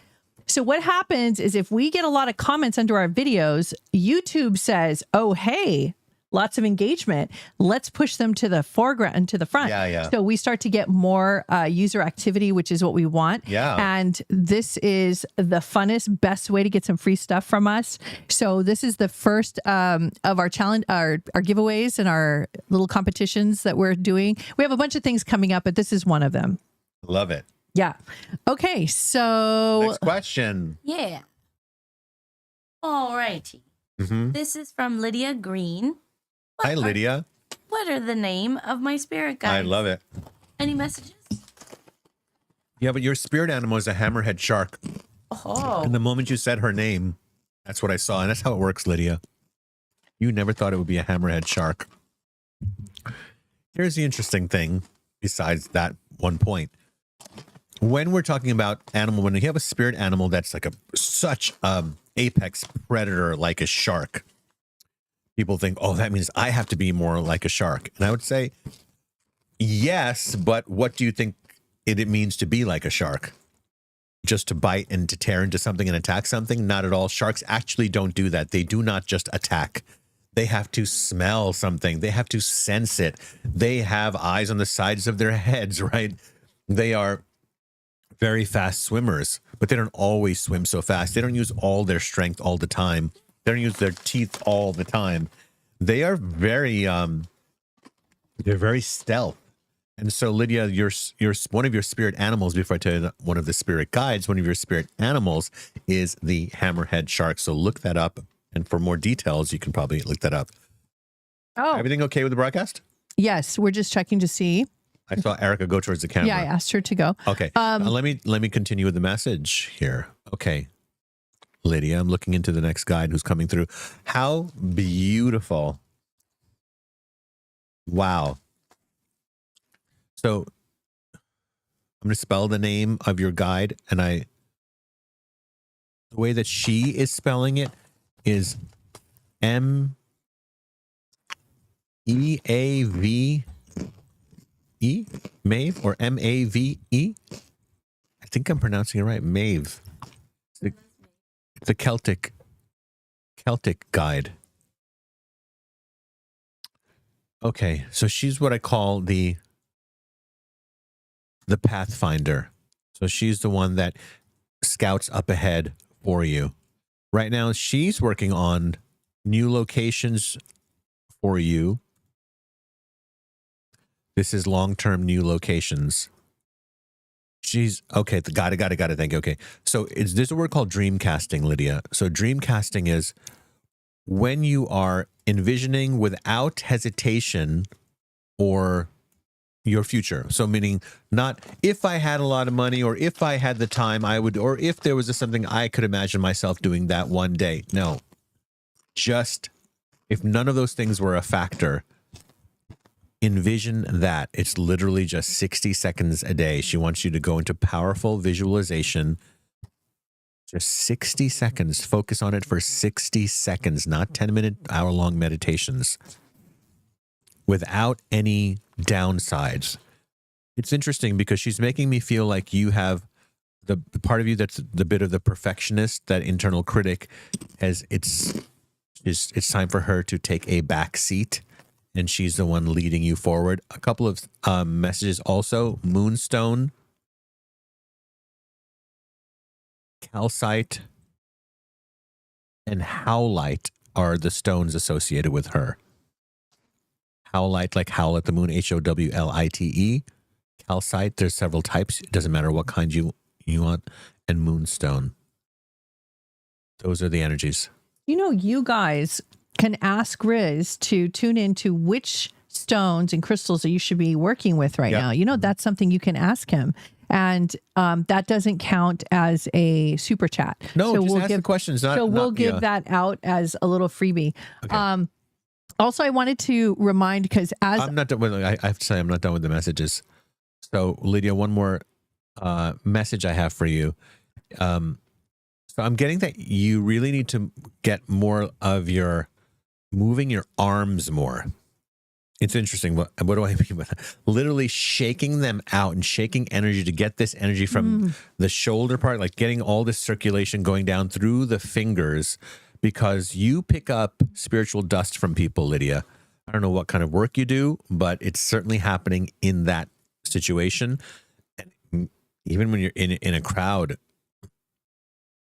So what happens is, if we get a lot of comments under our videos, YouTube says, oh, hey, lots of engagement. Let's push them to the foreground and to the front. Yeah. So we start to get more user activity, which is what we want. Yeah. And this is the funnest, best way to get some free stuff from us. So this is the first of our challenge, our giveaways and our little competitions that we're doing. We have a bunch of things coming up, but this is one of them. Love it. Yeah. Okay. So next question. Yeah. All righty. This is from Lydia Green. Hi, Lydia. What are the name of my spirit guides? I love it. Any messages? Yeah, but your spirit animal is a hammerhead shark. Oh. And the moment you said her name, that's what I saw. And that's how it works, Lydia. You never thought it would be a hammerhead shark. Here's the interesting thing, besides that one point. When we're talking about animal, when you have a spirit animal that's like such apex predator like a shark, people think, oh, that means I have to be more like a shark. And I would say, yes, but what do you think it means to be like a shark? Just to bite and to tear into something and attack something? Not at all. Sharks actually don't do that. They do not just attack. They have to smell something. They have to sense it. They have eyes on the sides of their heads, right? They are very fast swimmers, but they don't always swim so fast. They don't use all their strength all the time. They don't use their teeth all the time. They are very, they're very stealth. And so, Lydia, your one of your spirit animals, before I tell you one of the spirit guides, one of your spirit animals is the hammerhead shark. So look that up. And for more details, you can probably look that up. Oh, Everything okay with the broadcast? yes. We're just checking to see. I saw Erica go towards the camera. Yeah, I asked her to go. Okay. Let me continue with the message here. Okay. Lydia, I'm looking into the next guide who's coming through. How beautiful. Wow. So I'm going to spell the name of your guide, and the way that she is spelling it is M-E-A-V-E, Maeve, or M-A-V-E. I think I'm pronouncing it right, Maeve. It's a Celtic guide. Okay, so she's what I call the pathfinder. So she's the one that scouts up ahead for you. Right now, she's working on new locations for you. This is long-term new locations. She's okay. Got it. Thank you. Okay. So there's a word called dream casting, Lydia. So dream casting is when you are envisioning without hesitation or your future. So meaning not if I had a lot of money or if I had the time I would, or if there was something I could imagine myself doing that one day. No, just if none of those things were a factor, envision that. It's literally just 60 seconds a day. She wants you to go into powerful visualization. Just 60 seconds. Focus on it for 60 seconds, not 10-minute, hour-long meditations. Without any downsides. It's interesting because she's making me feel like you have the part of you that's the bit of the perfectionist, that internal critic, as it's time for her to take a back seat, and she's the one leading you forward. A couple of messages also. Moonstone, calcite, and howlite are the stones associated with her. Howlite, like howl at the moon, Howlite. Calcite, there's several types. It doesn't matter what kind you want. And moonstone. Those are the energies. You know, you guys can ask Riz to tune into which stones and crystals that you should be working with right now. You know, that's something you can ask him. And that doesn't count as a super chat. No, so just ask the questions. We'll give that out as a little freebie. Okay. Also, I wanted to remind, because as I'm not done with, I have to say, I'm not done with the messages. So, Lydia, one more message I have for you. So I'm getting that you really need to get more of moving your arms more. It's interesting. What do I mean by that? Literally shaking them out and shaking energy to get this energy from the shoulder part, like getting all this circulation going down through the fingers. Because you pick up spiritual dust from people, Lydia. I don't know what kind of work you do, but it's certainly happening in that situation. And even when you're in a crowd,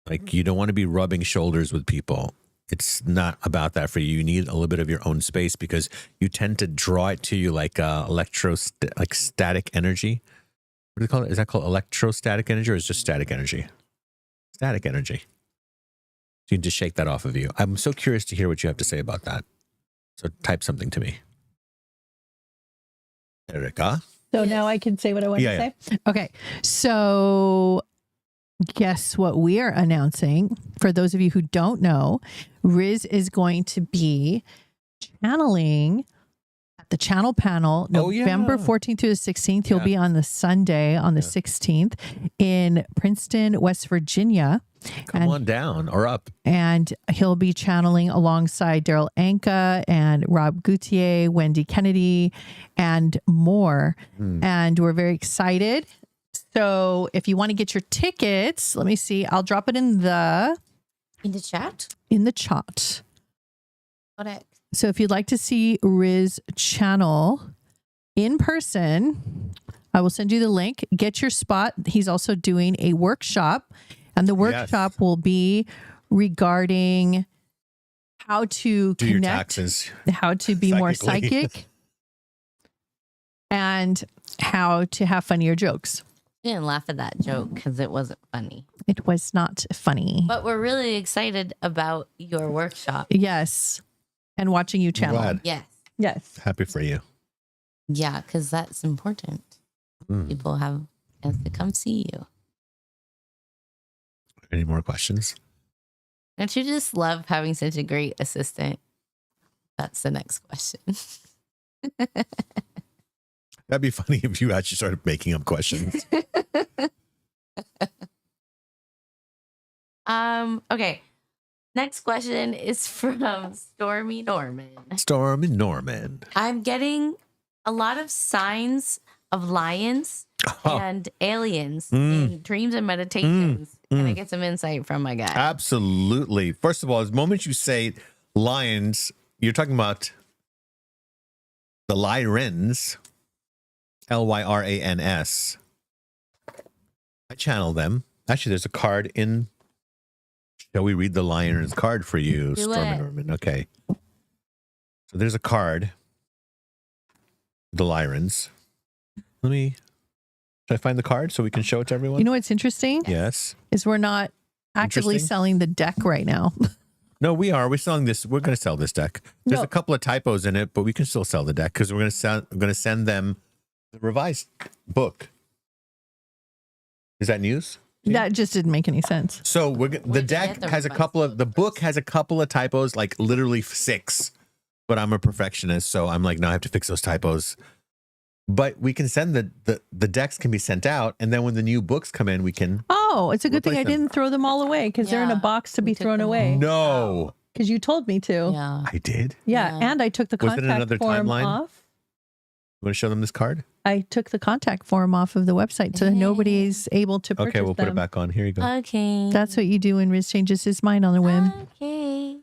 like you don't want to be rubbing shoulders with people. It's not about that for you. You need a little bit of your own space because you tend to draw it to you like static energy. What do they call it? Is that called electrostatic energy or is it just static energy? Static energy. You can just shake that off of you. I'm so curious to hear what you have to say about that. So type something to me. Erica? So now I can say what I want to say? Okay. So guess what we are announcing? For those of you who don't know, Riz is going to be channeling at the channel panel, November 14th through the 16th. He'll be on the Sunday on the 16th in Princeton, West Virginia. Come on down or up. And he'll be channeling alongside Daryl Anka and Rob Gutierrez, Wendy Kennedy, and more. And we're very excited. So if you want to get your tickets, let me see. I'll drop it in the chat. In the chat. What? So if you'd like to see Riz channel in person, I will send you the link. Get your spot. He's also doing a workshop, and the workshop will be regarding how to do your connect, taxes, how to be more psychic, and how to have funnier jokes. I didn't laugh at that joke because it wasn't funny. It was not funny. But we're really excited about your workshop. Yes. And watching you channel. Glad. Yes. Yes. Happy for you. Yeah, because that's important. People have to come see you. Any more questions? Don't you just love having such a great assistant? That's the next question. That'd be funny if you actually started making up questions. Okay. Next question is from Stormy Norman. Stormy Norman. I'm getting a lot of signs of lions and aliens in dreams and meditations. Can I get some insight from my guy? Absolutely. First of all, the moment you say lions, you're talking about the Lyrans, Lyrans. I channel them. Actually, there's a card in. Shall we read the Lion's card for you, Stormy Norman? Okay. So there's a card. The Lyrans. Should I find the card so we can show it to everyone? You know what's interesting? Yes. Is we're not actively selling the deck right now. No, we are. We're selling this. We're going to sell this deck. There's a couple of typos in it, but we can still sell the deck because we're going to send them the revised book. Is that news? That just didn't make any sense. So the deck has the book has a couple of typos, like literally 6. But I'm a perfectionist, so I'm like, no, I have to fix those typos. But we can send the decks can be sent out, and then when the new books come in, we can. Oh, it's a good thing I didn't throw them all away because they're in a box to be thrown away. No, because you told me to. Yeah, I did. Yeah, and I took the contact form off. You want to show them this card? I took the contact form off of the website so that nobody's able to purchase Okay, we'll put it back on. Here you go. Okay. That's what you do when Riz changes his mind on a whim. Okay.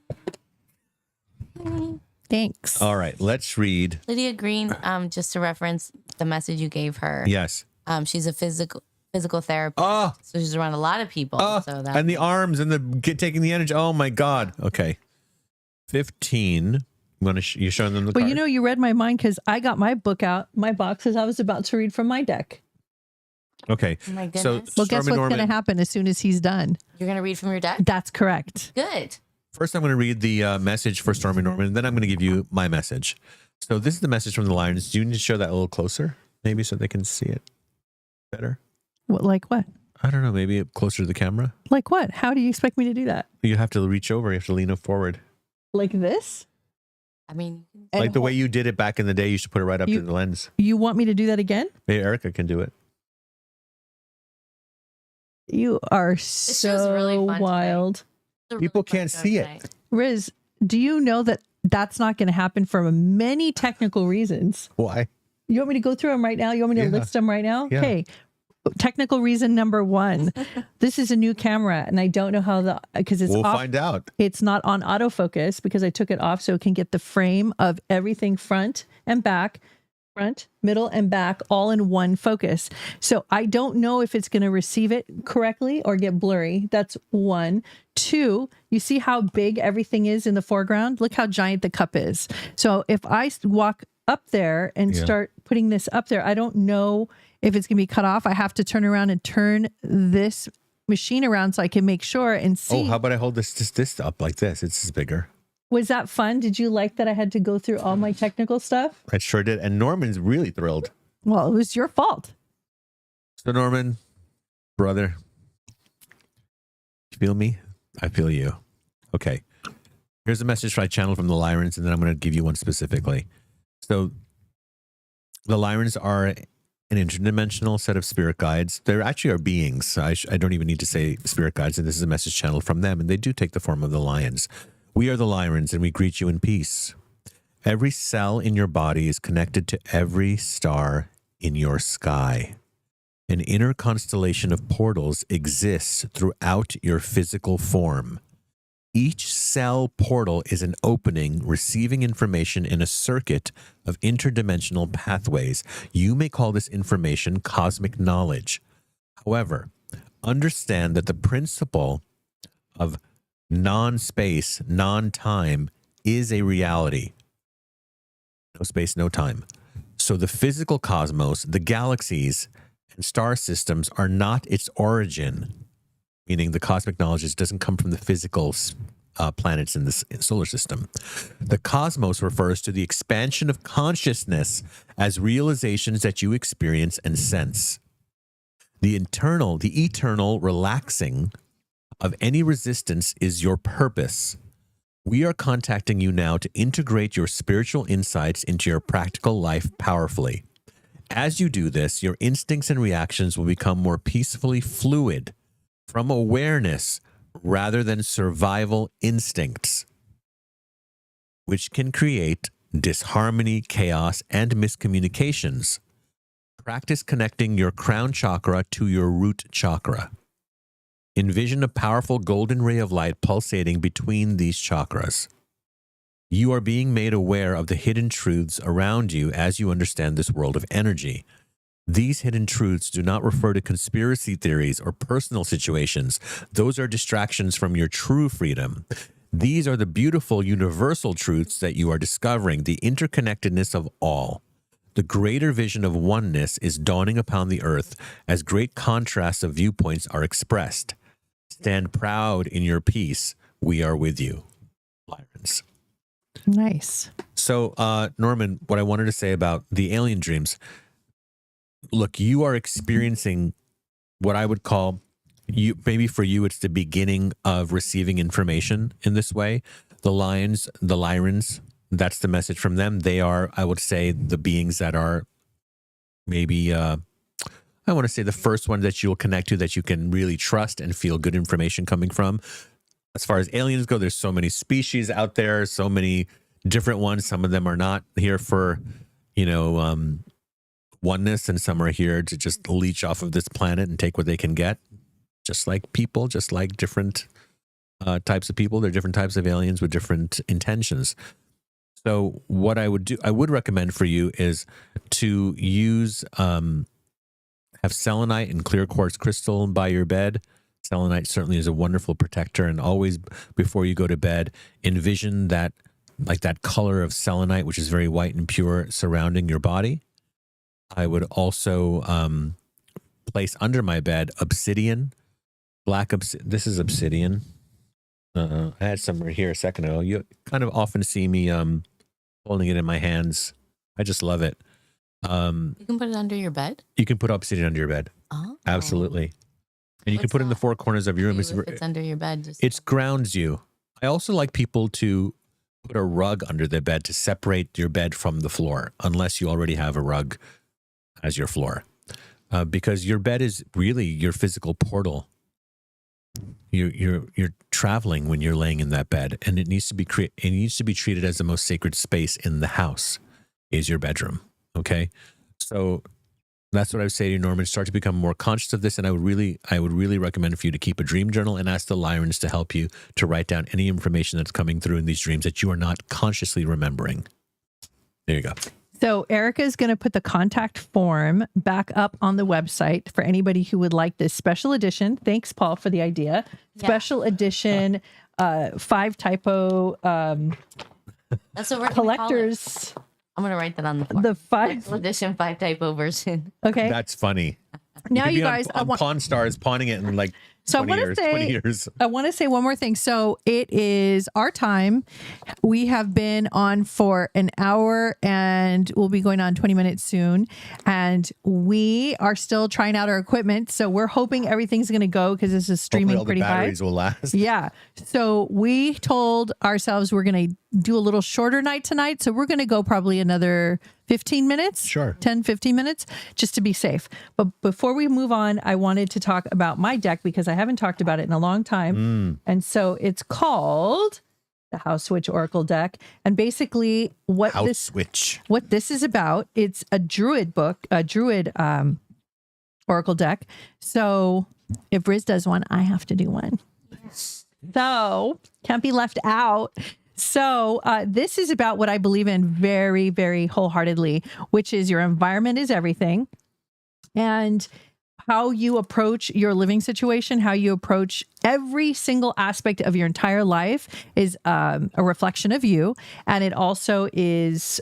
Thanks. All right, let's read. Lydia Green, just to reference the message you gave her. Yes. She's a physical therapist. Oh. So she's around a lot of people. So that and the arms and taking the energy. Oh my God. Okay. 15. You're showing them the card? Well, you know, you read my mind because I got my book out, my boxes. I was about to read from my deck. Okay. Oh my goodness. So, well, guess what's going to happen as soon as he's done? You're going to read from your deck? That's correct. Good. First, I'm going to read the message for Stormy Norman, and then I'm going to give you my message. So this is the message from the Lions. Do you need to show that a little closer, maybe, so they can see it better? What, like what? I don't know. Maybe closer to the camera. Like what? How do you expect me to do that? You have to reach over. You have to lean up forward. Like this? I mean, like the way you did it back in the day. You should put it right up to the lens. You want me to do that again? Maybe Erica can do it. You are so really wild. People can't see it. Riz, do you know that that's not going to happen for many technical reasons? Why? You want me to go through them right now? You want me to list them right now? Yeah. Okay. Technical reason number 1. This is a new camera and I don't know how because it's we'll off, find out. It's not on autofocus because I took it off so it can get the frame of everything front and back, front, middle, and back all in one focus. So I don't know if it's going to receive it correctly or get blurry. That's 1. 2, you see how big everything is in the foreground? Look how giant the cup is. So if I walk up there and start putting this up there, I don't know if it's going to be cut off. I have to turn around and turn this machine around so I can make sure and see. Oh, how about I hold this up like this? It's bigger. Was that fun? Did you like that I had to go through all my technical stuff? I sure did. And Norman's really thrilled. Well, it was your fault. So Norman, brother, you feel me? I feel you. Okay. Here's a message I channeled from the Lyrans, and then I'm going to give you one specifically. So The Lyrans are an interdimensional set of spirit guides. They actually are beings. I don't even need to say spirit guides, and this is a message channeled from them, and they do take the form of the lions. We are the Lyrans, and we greet you in peace. Every cell in your body is connected to every star in your sky. An inner constellation of portals exists throughout your physical form. Each cell portal is an opening receiving information in a circuit of interdimensional pathways. You may call this information cosmic knowledge. However, understand that the principle of non-space, non-time is a reality. No space, no time. So the physical cosmos, the galaxies, and star systems are not its origin, meaning the cosmic knowledge doesn't come from the physical planets in the solar system. The cosmos refers to the expansion of consciousness as realizations that you experience and sense. The eternal relaxing of any resistance is your purpose. We are contacting you now to integrate your spiritual insights into your practical life powerfully. As you do this, your instincts and reactions will become more peacefully fluid from awareness rather than survival instincts, which can create disharmony, chaos, and miscommunications. Practice connecting your crown chakra to your root chakra. Envision a powerful golden ray of light pulsating between these chakras. You are being made aware of the hidden truths around you as you understand this world of energy. These hidden truths do not refer to conspiracy theories or personal situations. Those are distractions from your true freedom. These are the beautiful universal truths that you are discovering, the interconnectedness of all. The greater vision of oneness is dawning upon the earth as great contrasts of viewpoints are expressed. Stand proud in your peace. We are with you. Lyrans. Nice. So, Norman, what I wanted to say about the alien dreams, look, you are experiencing what I would call, maybe for you, it's the beginning of receiving information in this way. The Lyrans, that's the message from them. They are, I would say, the beings that are maybe, I want to say the first one that you'll connect to that you can really trust and feel good information coming from. As far as aliens go, there's so many species out there, so many different ones. Some of them are not here for, oneness, and some are here to just leech off of this planet and take what they can get. Just like people, just like different types of people, there are different types of aliens with different intentions. So what I would recommend for you is to use, have selenite and clear quartz crystal by your bed. Selenite certainly is a wonderful protector, and always before you go to bed, envision that color of selenite, which is very white and pure, surrounding your body. I would also place under my bed obsidian, this is obsidian. I had some right here a second ago. You kind of often see me holding it in my hands. I just love it. You can put it under your bed? You can put obsidian under your bed. Oh. Absolutely. And you can put it in the four corners of your room. It's under your bed. It grounds you. I also like people to put a rug under their bed to separate your bed from the floor, unless you already have a rug as your floor. Because your bed is really your physical portal. You're traveling when you're laying in that bed, and it needs to be treated as the most sacred space in the house is your bedroom. Okay? So that's what I would say to you, Norman. Start to become more conscious of this, and I would really recommend for you to keep a dream journal and ask the Lyrans to help you to write down any information that's coming through in these dreams that you are not consciously remembering. There you go. So Erica is going to put the contact form back up on the website for anybody who would like this special edition. Thanks, Paul, for the idea. Yeah. Special edition, 5 typo that's what we're collectors. I'm going to write that on the form. The 5 special edition 5 typo version. Okay. That's funny. Now you guys, on Pawn Stars pawning it in like 20 years. I want to say one more thing. So it is our time. We have been on for an hour and we'll be going on 20 minutes soon. And we are still trying out our equipment. So we're hoping everything's going to go because this is streaming pretty high. Batteries will last. Yeah. So we told ourselves we're going to do a little shorter night tonight. So we're going to go probably another 15 minutes? Sure. 10, 15 minutes, just to be safe. But before we move on, I wanted to talk about my deck because I haven't talked about it in a long time. And so it's called the House Switch Oracle deck. And basically what this is about, it's a druid book, a druid oracle deck. So if Riz does one, I have to do one. So can't be left out. So this is about what I believe in very, very wholeheartedly, which is your environment is everything. And how you approach your living situation, how you approach every single aspect of your entire life is a reflection of you. And it also is,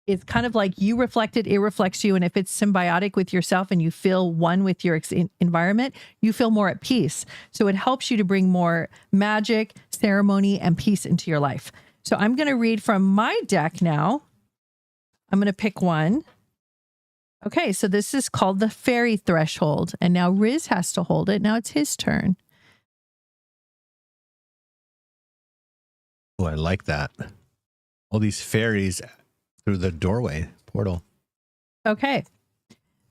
it's kind of like you reflect it, it reflects you. And if it's symbiotic with yourself and you feel one with your environment, you feel more at peace. So it helps you to bring more magic, ceremony, and peace into your life. So I'm going to read from my deck now. I'm going to pick one. Okay, so this is called the Fairy Threshold. And now Riz has to hold it. Now it's his turn. Oh, I like that. All these fairies through the doorway portal. Okay.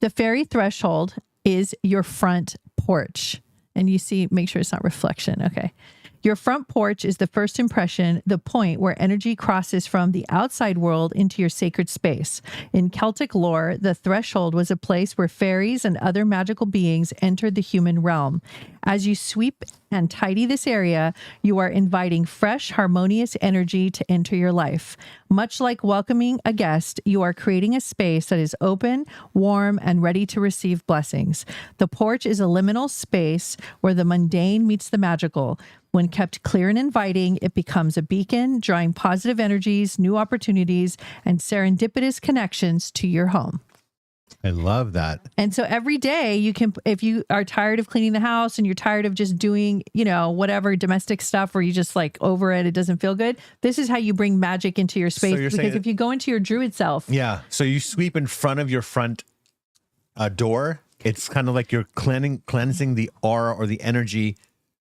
The Fairy Threshold is your front porch. And you see, make sure it's not reflection. Okay. Your front porch is the first impression, the point where energy crosses from the outside world into your sacred space. In Celtic lore, the threshold was a place where fairies and other magical beings entered the human realm. As you sweep and tidy this area, you are inviting fresh, harmonious energy to enter your life. Much like welcoming a guest, you are creating a space that is open, warm, and ready to receive blessings. The porch is a liminal space where the mundane meets the magical. When kept clear and inviting, it becomes a beacon, drawing positive energies, new opportunities, and serendipitous connections to your home. I love that. And so every day you can, if you are tired of cleaning the house and you're tired of just doing, whatever domestic stuff where you just like over it, it doesn't feel good. This is how you bring magic into your space. Because if you go into your druid self. Yeah. So you sweep in front of your front door. It's kind of like you're cleansing the aura or the energy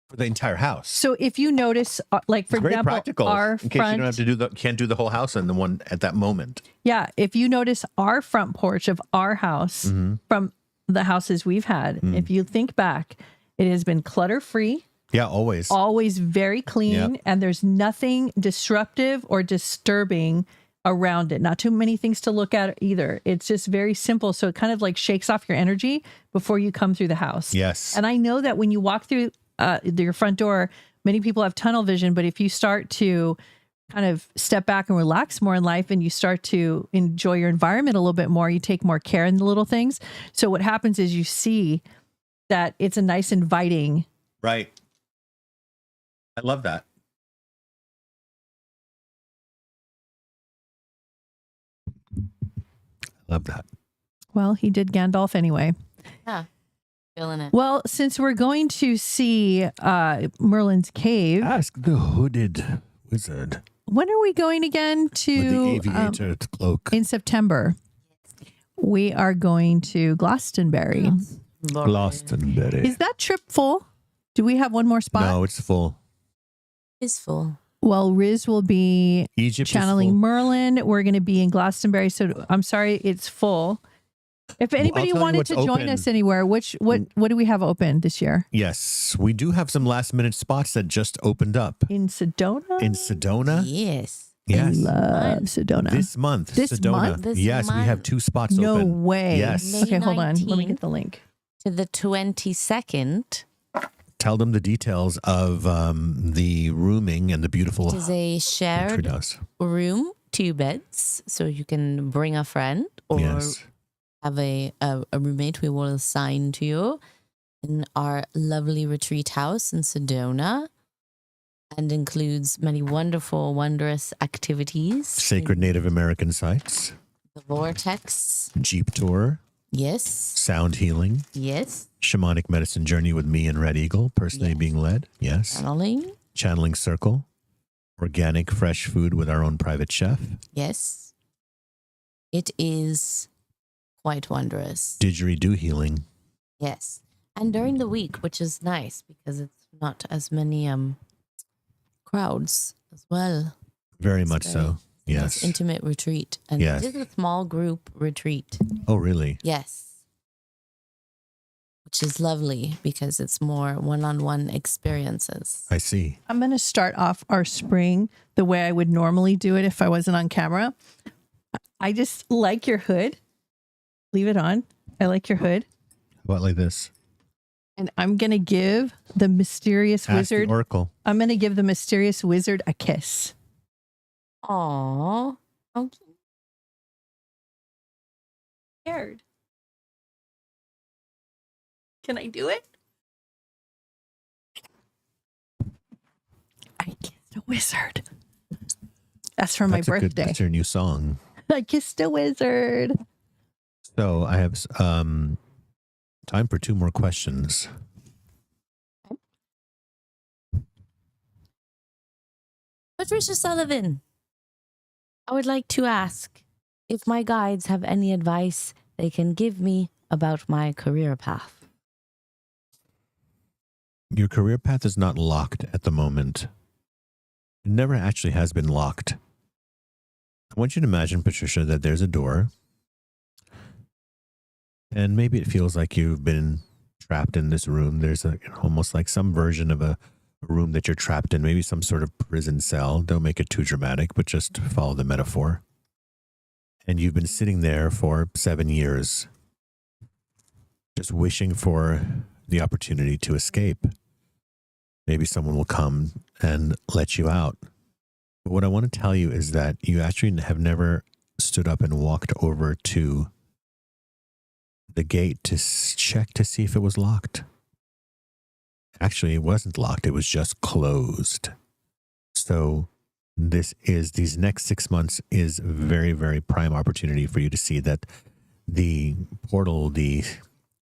for the entire house. So if you notice, like for example, practical, our in case you don't have to can't do the whole house in the one at that moment. Yeah, if you notice our front porch of our house from the houses we've had, if you think back, it has been clutter free. Yeah, always. Always very clean, and there's nothing disruptive or disturbing around it. Not too many things to look at either. It's just very simple. So it kind of like shakes off your energy before you come through the house. Yes. And I know that when you walk through your front door, many people have tunnel vision, but if you start to kind of step back and relax more in life and you start to enjoy your environment a little bit more, you take more care in the little things. So what happens is you see that it's a nice inviting. Right. I love that. Love that. Well, he did Gandalf anyway. Yeah. Feeling it. Well, since we're going to see Merlin's cave. Ask the hooded wizard. When are we going again to with the aviator cloak? In September. We are going to Glastonbury. Glastonbury. Is that trip full? Do we have one more spot? No, it's full. It's full. Well, Riz will be Egypt channeling Merlin. We're going to be in Glastonbury. So I'm sorry, it's full. If anybody wanted to join us anywhere, what do we have open this year? Yes, we do have some last minute spots that just opened up. In Sedona? In Sedona? Yes. Yes. I love Sedona. This month. This Sedona. month? This yes, we month? have 2 spots No open. way. Yes. May Okay, hold on. Let me 19th. get the link. To the 22nd. Tell them the details of the rooming and the beautiful It is a shared house. room, 2 beds, so you can bring a friend or have a roommate we will assign to you in our lovely retreat house in Sedona, and includes many wonderful, wondrous activities. Sacred Native American sites. The vortex. Jeep tour. Yes. Sound healing. Yes. Shamanic medicine journey with me and Red Eagle, personally being led. Yes. Channeling. Channeling circle. Organic fresh food with our own private chef. Yes. It is quite wondrous. Didgeridoo healing. Yes. And during the week, which is nice because it's not as many crowds as well. Very much so. Yes. Most intimate retreat. And Yes. this is a small group retreat. Oh, really? Yes. Which is lovely because it's more one-on-one experiences. I see. I'm going to start off our spring the way I would normally do it if I wasn't on camera. I just like your hood. Leave it on. I like your hood. What, like this? And I'm going to give the mysterious Ask wizard. the oracle. I'm going to give the mysterious wizard a kiss. Aww. Okay. Scared. Can I do it? I kissed a wizard. That's for my birthday. That's your new song. I kissed a wizard. So I have time for 2 more questions. Patricia Sullivan, I would like to ask if my guides have any advice they can give me about my career path. Your career path is not locked at the moment. It never actually has been locked. I want you to imagine, Patricia, that there's a door. And maybe it feels like you've been trapped in this room. There's almost like some version of a room that you're trapped in, maybe some sort of prison cell. Don't make it too dramatic, but just follow the metaphor. And you've been sitting there for 7 years, just wishing for the opportunity to escape. Maybe someone will come and let you out. But what I want to tell you is that you actually have never stood up and walked over to the gate to check to see if it was locked. Actually, it wasn't locked. It was just closed. So these next 6 months is very, very prime opportunity for you to see that the portal, the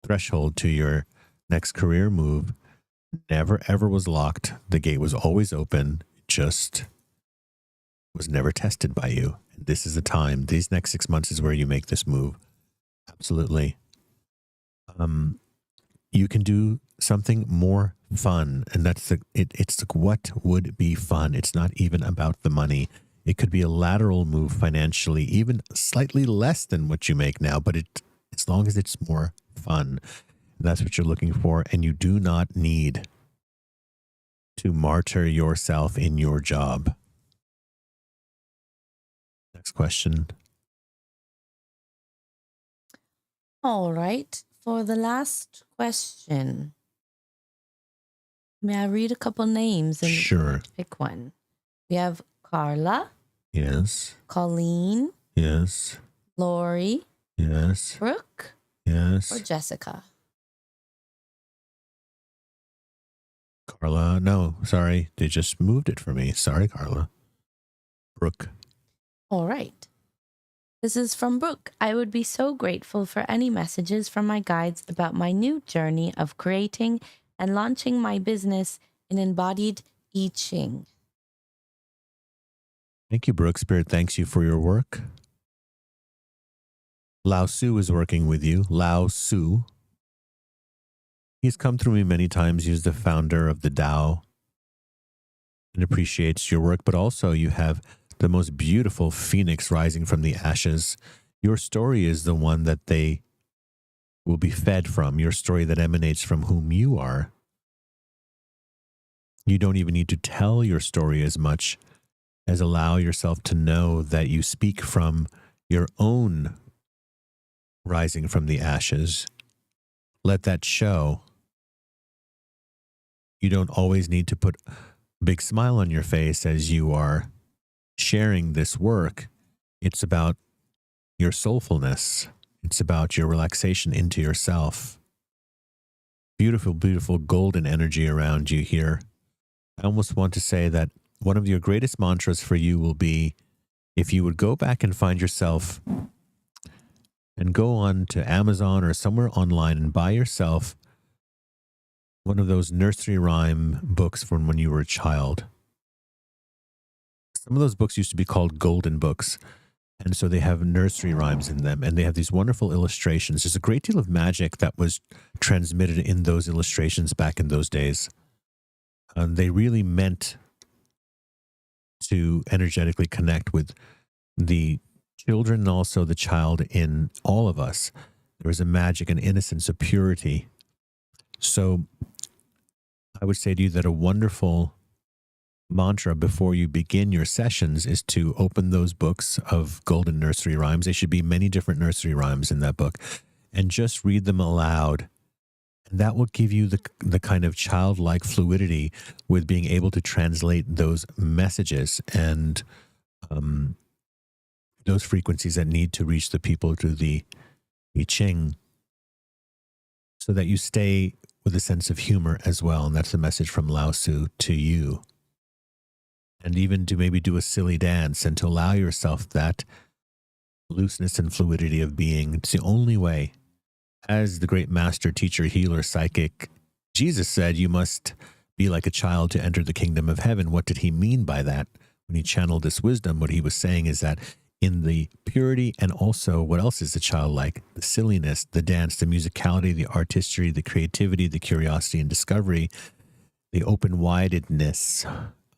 threshold to your next career move never, ever was locked. The gate was always open, just was never tested by you. And this is the time. These next 6 months is where you make this move. Absolutely. You can do something more fun, and that's it's like, what would be fun? It's not even about the money. It could be a lateral move financially, even slightly less than what you make now, but as long as it's more fun, that's what you're looking for. And you do not need to martyr yourself in your job. Next question. All right. For the last question, may I read a couple names and Sure. pick one? We have Carla, Yes. Colleen, Yes. Lori, Yes. Brooke, Yes. or Jessica. Carla. No, sorry. They just moved it for me. Sorry, Carla. Brooke. All right. This is from Brooke. I would be so grateful for any messages from my guides about my new journey of creating and launching my business in embodied I Ching. Thank you, Brooke. Spirit thanks you for your work. Lao Su is working with you. Lao Su. He's come through me many times. He's the founder of the Tao and appreciates your work, but also you have the most beautiful phoenix rising from the ashes. Your story is the one that they will be fed from, your story that emanates from whom you are. You don't even need to tell your story as much as allow yourself to know that you speak from your own rising from the ashes. Let that show. You don't always need to put a big smile on your face as you are sharing this work. It's about your soulfulness. It's about your relaxation into yourself. Beautiful, beautiful golden energy around you here. I almost want to say that one of your greatest mantras for you will be, if you would go back and find yourself and go on to Amazon or somewhere online and buy yourself one of those nursery rhyme books from when you were a child. Some of those books used to be called golden books. And so they have nursery rhymes in them, and they have these wonderful illustrations. There's a great deal of magic that was transmitted in those illustrations back in those days. They really meant to energetically connect with the children and also the child in all of us. There is a magic and innocence, a purity. So I would say to you that a wonderful mantra before you begin your sessions is to open those books of golden nursery rhymes. There should be many different nursery rhymes in that book, and just read them aloud. And that will give you the kind of childlike fluidity with being able to translate those messages and those frequencies that need to reach the people through the I Ching, so that you stay with a sense of humor as well. And that's the message from Lao Tzu to you. And even to maybe do a silly dance and to allow yourself that looseness and fluidity of being. It's the only way. As the great master, teacher, healer, psychic, Jesus said, you must be like a child to enter the kingdom of heaven. What did he mean by that? When he channeled this wisdom, what he was saying is that in the purity, and also what else is the childlike? The silliness, the dance, the musicality, the artistry, the creativity, the curiosity and discovery, the open-widedness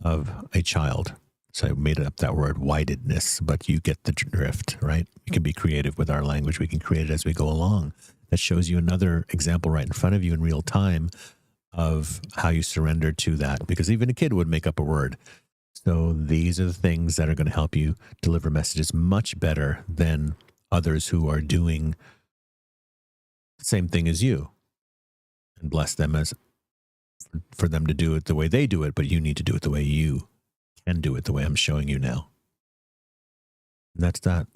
of a child. So I made up that word, widedness, but you get the drift, right? You can be creative with our language. We can create it as we go along. That shows you another example right in front of you in real time of how you surrender to that, because even a kid would make up a word. So these are the things that are going to help you deliver messages much better than others who are doing the same thing as you, and bless them as for them to do it the way they do it, but you need to do it the way you can do it, the way I'm showing you now. And that's that.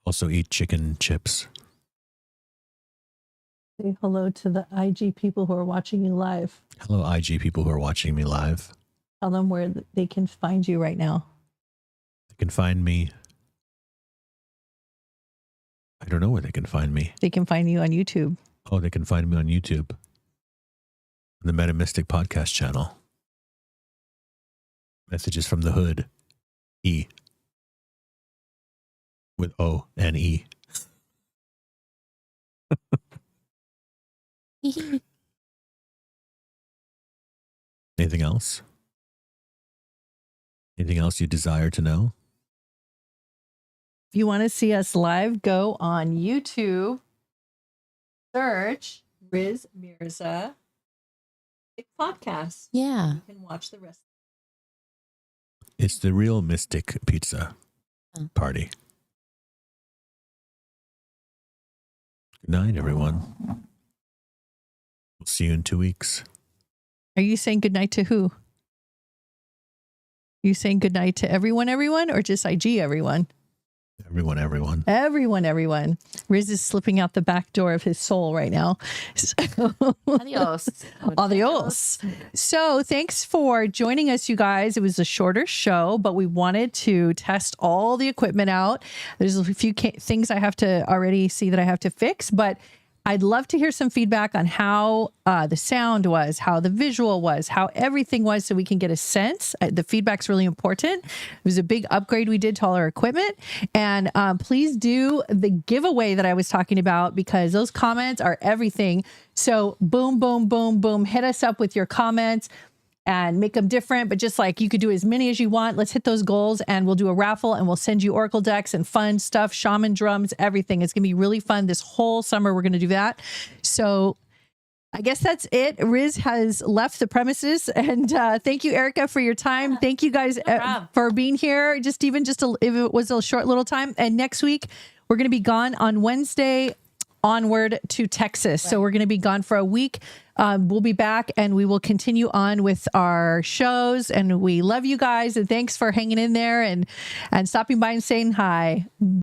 Also eat chicken chips. Say hello to the IG people who are watching you live. Hello, IG people who are watching me live. Tell them where they can find you right now. They can find me. I don't know where they can find me. They can find you on YouTube. Oh, they can find me on YouTube. The Metamystic Podcast channel. Messages from the Hood. E. With O and E. Anything else? Anything else you desire to know? If you want to see us live, go on YouTube, search Riz Mirza podcast. Yeah. You can watch the rest. It's the Real Mystic Pizza Party. Good night, everyone. We'll see you in 2 weeks. Are you saying goodnight to who? You saying goodnight to everyone, or just IG everyone? Everyone. Riz is slipping out the back door of his soul right now. Adios. Adios. So thanks for joining us, you guys. It was a shorter show, but we wanted to test all the equipment out. There's a few things I have to already see that I have to fix, but I'd love to hear some feedback on how the sound was, how the visual was, how everything was, so we can get a sense. The feedback's really important. It was a big upgrade we did to all our equipment. And please do the giveaway that I was talking about, because those comments are everything. So boom, boom, boom, boom. Hit us up with your comments and make them different, but just like you could do as many as you want. Let's hit those goals, and we'll do a raffle, and we'll send you oracle decks and fun stuff, shaman drums, everything. It's going to be really fun this whole summer. We're going to do that. So I guess that's it. Riz has left the premises, and thank you, Erica, for your time. Yeah. Thank you guys for being here. If it was a short little time. And next week we're going to be gone on Wednesday onward to Texas. Right. So we're going to be gone for a week. We'll be back, and we will continue on with our shows, and we love you guys, and thanks for hanging in there and stopping by and saying hi.